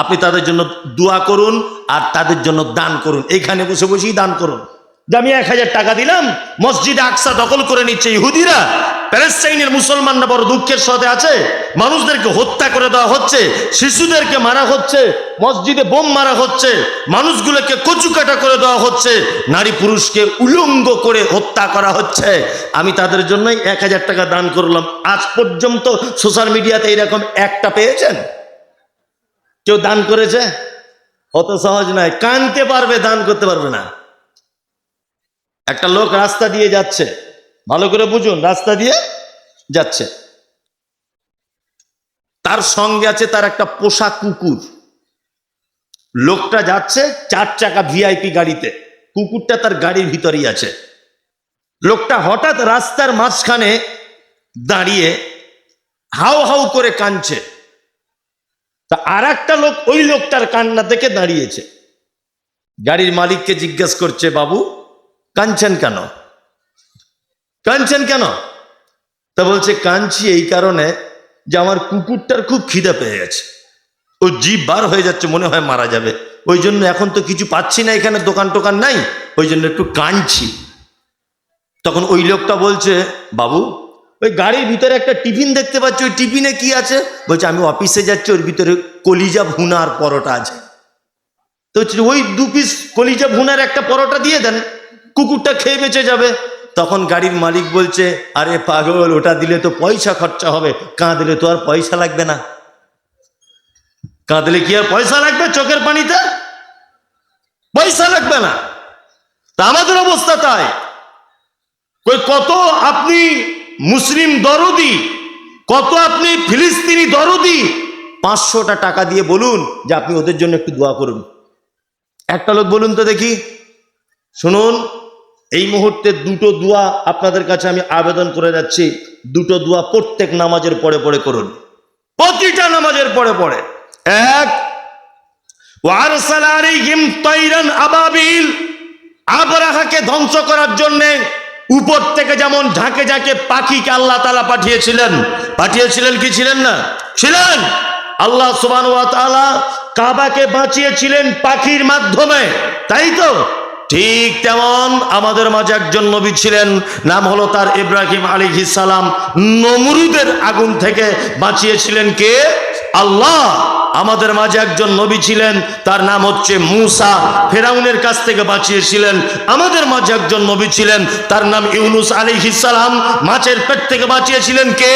আপনি তাদের জন্য দোয়া করুন আর তাদের জন্য দান করুন। এইখানে বসে বসেই দান করুন যে আমি 1000 টাকা দিলাম, মসজিদে আকসা দখল করে নিচ্ছে ইহুদিরা, প্যালেস্টাইনের মুসলমানরা বড় দুঃখের সাথে আছে, মানুষদেরকে হত্যা করে দেওয়া হচ্ছে, শিশুদেরকে মারা হচ্ছে, মসজিদে বোম মারা হচ্ছে, মানুষগুলোকে কচুকাটা করে দেওয়া হচ্ছে, নারী পুরুষকে উলঙ্গ করে হত্যা করা হচ্ছে। আমি তাদের জন্যই 1000 টাকা দান করলাম। আজ পর্যন্ত সোশ্যাল মিডিয়াতে এরকম একটা পেয়েছেন কেউ দান করেছে? অত সহজ নয়, কানতে পারবে, দান করতে পারবে না। একটা লোক রাস্তা দিয়ে যাচ্ছে, ভালো করে বুঝুন, রাস্তা দিয়ে যাচ্ছে, তার সঙ্গে আছে তার একটা পোষা কুকুর। লোকটা যাচ্ছে 4 চাকা ভিআইপি গাড়িতে, কুকুরটা তার গাড়ির ভিতরেই আছে। লোকটা হঠাৎ রাস্তার মাঝখানে দাঁড়িয়ে হাউ হাউ করে কাঁদছে। তা আর একটা লোক ওই লোকটার কান্না থেকে দাঁড়িয়েছে, গাড়ির মালিককে জিজ্ঞেস করছে, বাবু কাঁদছেন কেন? কাঁদছেন কেন? তা বলছে, কাঁদছি এই কারণে যে আমার কুকুরটার খুব খিদে পেয়ে গেছে, ও জিভ বার হয়ে যাচ্ছে, মনে হয় মারা যাবে, ওই জন্য এখন তো কিছু পাচ্ছি না, এখানে দোকান টোকান নাই, ওই জন্য একটু কাঁদছি। তখন ওই লোকটা বলছে, বাবু ওই গাড়ির ভিতরে একটা টিফিন দেখতে পাচ্ছি, ওই টিফিনে কি আছে? বলছে আমি অফিসে যাচ্ছি, ওর ভিতরে কলিজা ভুনার পরোটা আছে। তো ওই 2 পিস কলিজা ভুনার একটা পরোটা দিয়ে দেন, কুকুরটা খেয়ে বেঁচে যাবে। তখন গাড়ির মালিক বলছে, আরে পাগল, ওটা দিলে তো পয়সা খরচা হবে, কাঁদলে তো আর পয়সা লাগবে না। কাঁদলে কি আর পয়সা লাগবে? চোখের পানিতে পয়সা লাগবে না। তা আমাদের অবস্থা তাই। কত আপনি মুসলিম দরদি, কত আপনি ফিলিস্তিনি দরদি, 500টা টাকা দিয়ে বলুন যে আপনি ওদের জন্য একটু দোয়া করুন। একটা লোক বলুন তো দেখি। শুনুন, এই মুহূর্তে 2টো দোয়া আপনাদের কাছে আমি আবেদন করে যাচ্ছি। 2টো দোয়া প্রত্যেক নামাজের পরে পরে করুন, প্রতিটা নামাজের পরে পরে। এক, ওয়ারসালা আলাইহিম তাইরান আবাবিল, আবরাহাকে ধ্বংস করার জন্য উপর থেকে যেমন ঝাঁকে ঝাঁকে পাখিকে আল্লাহ তাআলা পাঠিয়েছিলেন। পাঠিয়েছিলেন কি ছিলেন না? ছিলেন। আল্লাহ সুবহানাহু ওয়া তাআলা কাবাকে বাঁচিয়েছিলেন পাখির মাধ্যমে, তাই তো? ঠিক তেমন আমাদের মাঝে একজন নবী ছিলেন, নাম হলো তার ইব্রাহিম আলাইহিস সালাম। নমরুদের আগুন থেকে বাঁচিয়েছিলেন কে? আল্লাহ। আমাদের মাঝে একজন নবী ছিলেন, তার নাম হচ্ছে মূসা, ফেরাউনের কাছ থেকে বাঁচিয়েছিলেন। আমাদের মাঝে একজন নবী ছিলেন, তার নাম ইউনুস আলাইহিস সালাম, মাছের পেট থেকে বাঁচিয়েছিলেন কে?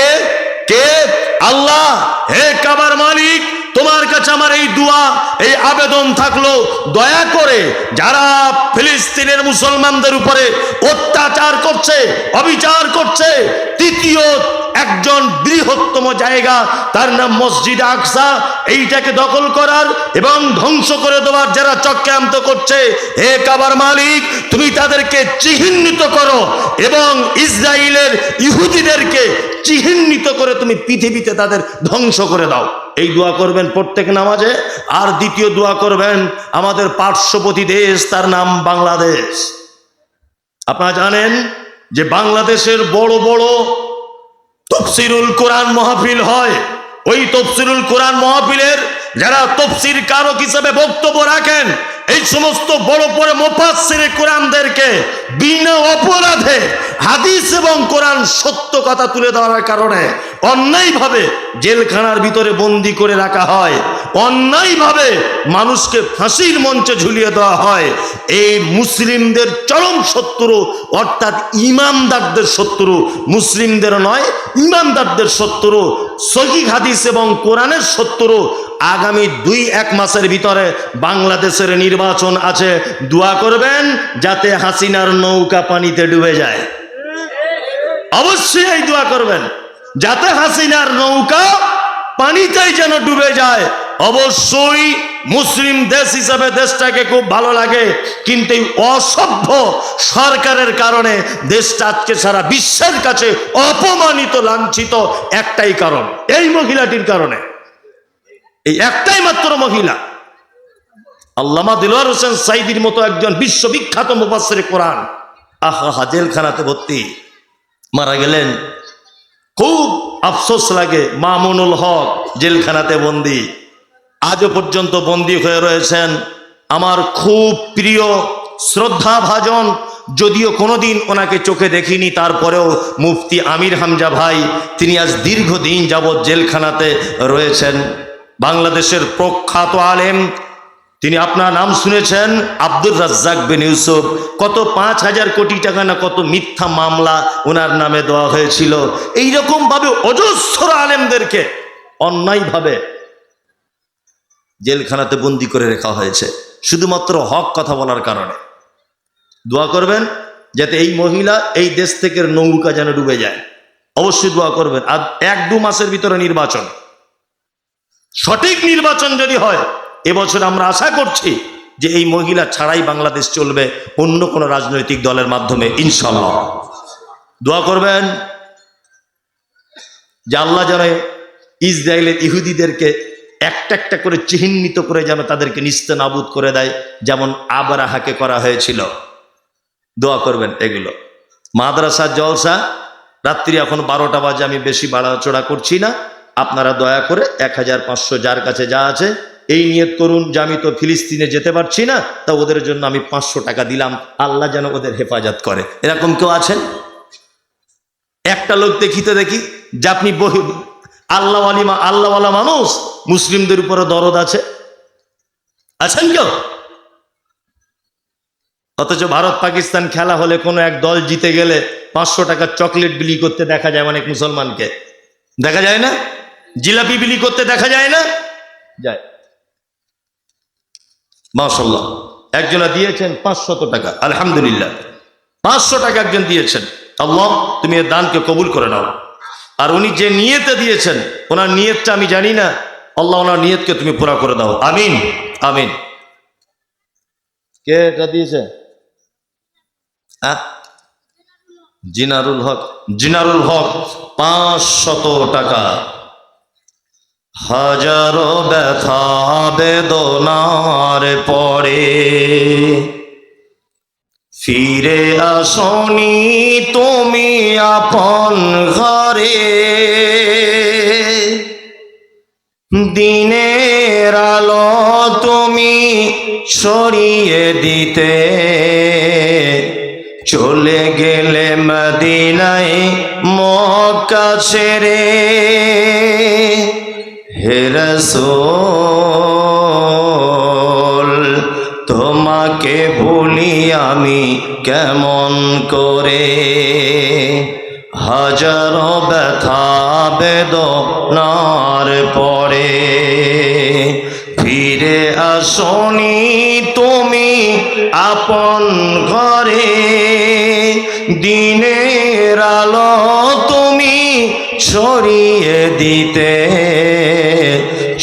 কে? আল্লাহ। হে কাবার মালিক, তোমার কাছে আমার এই দোয়া, এই আবেদন থাকলো, দয়া করে যারা ফিলিস্তিনের মুসলমানদের উপরে অত্যাচার করছে, অবিচার করছে, তৃতীয় একজন বৃহত্তম জায়গা, তার নাম মসজিদ আকসা, এইটাকে দখল করার এবং ধ্বংস করে দেওয়ার যারা চক্রান্ত করছে, হে কাবার মালিক, তুমি তাদেরকে চিহ্নিত করো এবং ইসরায়েলের ইহুদিদেরকে চিহ্নিত করে তুমি পৃথিবীতে তাদের ধ্বংস করে দাও। এই দোয়া করবেন প্রত্যেক নামাজে। আর দ্বিতীয় দোয়া করবেন আমাদের পার্শ্ববর্তী দেশ, তার নাম বাংলাদেশ। আপনারা জানেন যে বাংলাদেশের বড় বড় তাফসীরুল কোরআন মাহফিল হয়। ওই তাফসীরুল কোরআন মাহফিলের যারা তাফসীর কারক হিসেবে বক্তব্য রাখেন, এই সমস্ত বড় বড় মুফাসসিরে কোরআনদেরকে বিনা অপরাধে হাদিস এবং কোরআন সত্য কথা তুলে দেওয়ার কারণে অন্যায়ভাবে জেলখানার ভিতরে বন্দি করে রাখা হয়, অন্যায়ভাবে মানুষকে ফাঁসির মঞ্চে ঝুলিয়ে দেওয়া হয়। এই মুসলিমদের চরম শত্রু, অর্থাৎ ইমানদারদের শত্রু, মুসলিমদের নয়, ইমানদারদের শত্রু, সহিহ হাদিস এবং কোরআনের শত্রু। আগামী 2-1 মাসের ভিতরে বাংলাদেশের নির্বাচন আছে। দোয়া করবেন যাতে হাসিনার নৌকা পানিতে ডুবে যায়। অবশ্যই এই দোয়া করবেন যাতে হাসিনার নৌকা পানিতেই যেন ডুবে যায়। অবশ্যই মুসলিম দেশ হিসাবে দেশটাকে খুব ভালো লাগে, কিন্তু এই অসভ্য সরকারের কারণে দেশটা আজকে সারা বিশ্বের কাছে অপমানিত, লাঞ্ছিত একটাই কারণ, এই মহিলাটির কারণে। এই একটাই মাত্র মহিলা। আল্লামা দিলওয়ার হোসেন সাইদির মতো একজন বিশ্ববিখ্যাত মুফাসসিরে কোরআন, আহা, জেলখানাতে ভর্তি, মারা গেলেন। খুব আফসোস লাগে। মামুনুল হক জেলখানাতে বন্দী, আজও পর্যন্ত বন্দী হয়ে রয়েছেন। আমার খুব প্রিয় শ্রদ্ধাভাজন, যদিও কোনোদিন ওনাকে চোখে দেখিনি, তারপরেও মুফতি আমির হামজা ভাই, তিনি আজ দীর্ঘদিন যাবৎ জেলখানাতে রয়েছেন। বাংলাদেশের প্রখ্যাত আলেম তিনি, আপনার নাম শুনেছেন, আব্দুর রাজ্জাক বিন ইউসুফ। কত 5,000 কোটি টাকা না কত মিথ্যা মামলা ওনার নামে দেওয়া হয়েছিল। এইরকম ভাবে অজস্র আলেমদেরকে অন্যায়ভাবে জেলখানাতে বন্দি করে রাখা হয়েছে শুধুমাত্র হক কথা বলার কারণে। দোয়া করবেন যাতে এই মহিলা এই দেশ থেকে নৌকা যেন ডুবে যায়। অবশ্যই দোয়া করবেন। আর 1-2 মাসের ভিতরে নির্বাচন, সঠিক নির্বাচন যদি হয় এবছর, আমরা আশা করছি যে এই মহিলা ছাড়াই বাংলাদেশ চলবে, অন্য কোনো রাজনৈতিক দলের মাধ্যমে ইনশাআল্লাহ। দোয়া করবেন যে আল্লাহ যেন ইসরায়েলের ইহুদিদেরকে একটা একটা করে চিহ্নিত করে যেন তাদেরকে নিস্তেনাবুদ করে দেয়, যেমন আবরাহাকে করা হয়েছিল। দোয়া করবেন এগুলো। মাদ্রাসা জলসা রাত্রি এখন 12টা বাজে, আমি বেশি বাড়াচড়া করছি না। আপনারা দয়া করে 1500 যার কাছে যা আছে এই নিয়ত করুন যে আমি তো ফিলিস্তিনে যেতে পারছি না, তা ওদের জন্য আমি 500 টাকা দিলাম, আল্লাহ যেন ওদের হেফাজত করে। এরকম কেউ আছেন? একটা লোক দেখিতে দেখি যে আপনি আল্লাহওয়ালা মানুষ, মুসলিমদের উপরে দরদ আছে, আছেন কেউ? অথচ ভারত পাকিস্তান খেলা হলে কোনো এক দল জিতে গেলে 500 টাকার চকলেট বিলি করতে দেখা যায় অনেক মুসলমানকে, দেখা যায় না? জিলাপি বিলি করতে দেখা যায় না? যায়। মাশাআল্লাহ, একজনা দিয়েছেন 500 টাকা, আলহামদুলিল্লাহ 500 টাকা একজন দিয়েছেন। আল্লাহ তুমি এর দানকে কবুল করে নাও। আর উনি যে নিয়তে দিয়েছেন, ওনার নিয়তটা আমি জানি না, আল্লাহ ওনার নিয়তকে তুমি পুরা করে দাও, আমিন আমিন। কে এটা দিয়েছে? জিনারুল হক, জিনারুল হক 500 টাকা। হাজারো ব্যথা বেদনার পরে ফিরে আসনি তুমি আপন ঘরে, দিনের আলো তুমি ছড়িয়ে দিতে চলে গেলে মদিনায় মক্কা ছেড়ে। হে রাসূল তোমাকে ভুলি আমি কেমন করে, হাজারো ব্যথা বেদনার পরে ফিরে আসনি তুমি আপন ঘরে, দিনের আলো তুমি ছড়িয়ে দিতে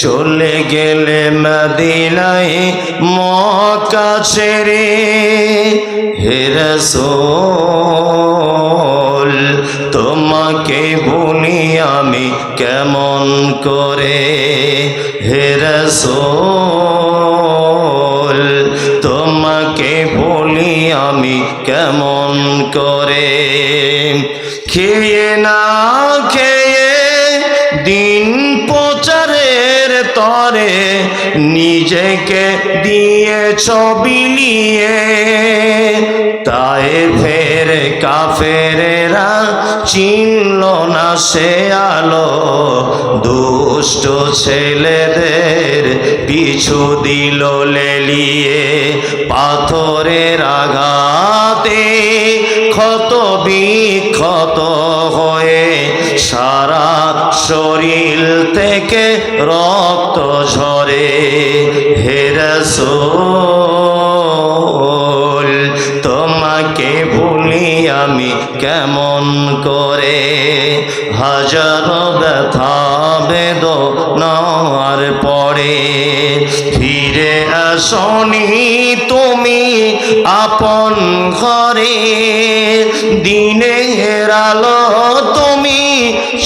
চলে গেলে মদিনায় মক্কা ছেড়ে। হে রাসূল তোমাকে ভুলি আমি কেমন করে, হে রাসূল তোমাকে ভুলি আমি কেমন করে। খেয়ে না খেয়ে দিন প্রচারের তরে নিজেকে দিয়েছ বিলিয়ে, তায়েফের কাফেরেরা চিনল না সে আলো, দুষ্ট ছেলেদের পিছু দিল লেলিয়ে, পাথরের আঘাতে ক্ষত বিক্ষত হয়ে সারা শরীর থেকে রক্ত ঝরে। হে রাসূল তোমাকে ভুলি আমি কেমন করে, হাজারো ব্যথা বেদনার পরে ফিরে আসনি তুমি আপন ঘরে, দিনের আলো তুমি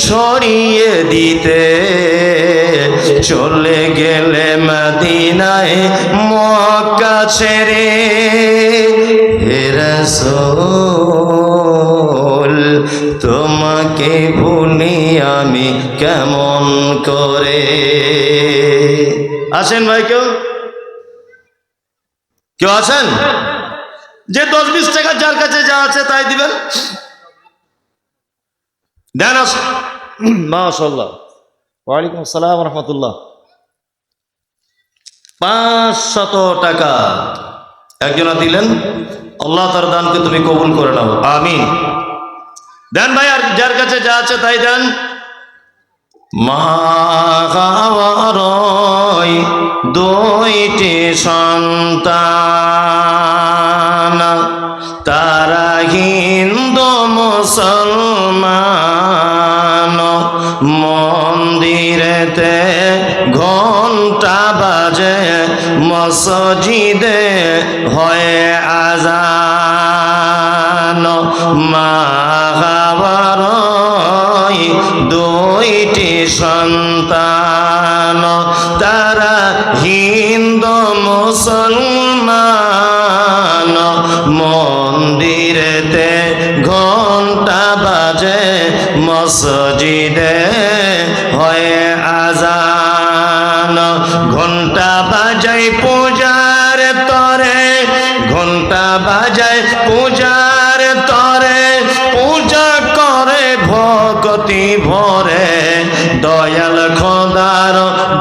ছড়িয়ে দিতে চলে গেলে মদিনায় মক্কা ছেড়ে। হে রাসূল তোমাকে ভুলি আমি কেমন করে। আছেন ভাই কেউ? কেউ আছেন যে 10-20 টাকা যার কাছে যা আছে তাই দিবেন? দেন। মাশাআল্লাহ, ওয়ালাইকুম আসসালাম রহমতুল্লাহ। 500 টাকা একজনা দিলেন, আল্লাহ তার দানকে তুমি কবুল করে নাও, আমিন। দেন ভাই, আর যার কাছে যা আছে তাই দেন। মা হাওয়ারই 2টি সন্তান, তারা হিন্দু মুসলমান, মন্দিরেতে ঘন্টা বাজে, মসজিদে হয় আযান। মা হাওয়ারই 2টি সন্তান, তারা হিন্দু মুসলমান, মন্দিরেতে ঘন্টা বাজে, মসজিদে হয় আযান। ঘন্টা বাজায় পূজার তরে, ঘন্টা বাজায় পূজার তরে, পূজা করে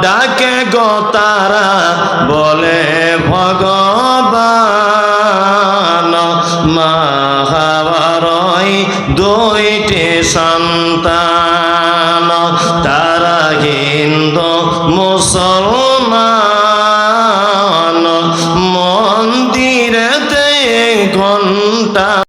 ডাকে গো তারা বলে ভগবান মা হওয়ারই দুইটি সন্তান তারা হিন্দু মুসলমান মন্দিরেতে ঘন্টা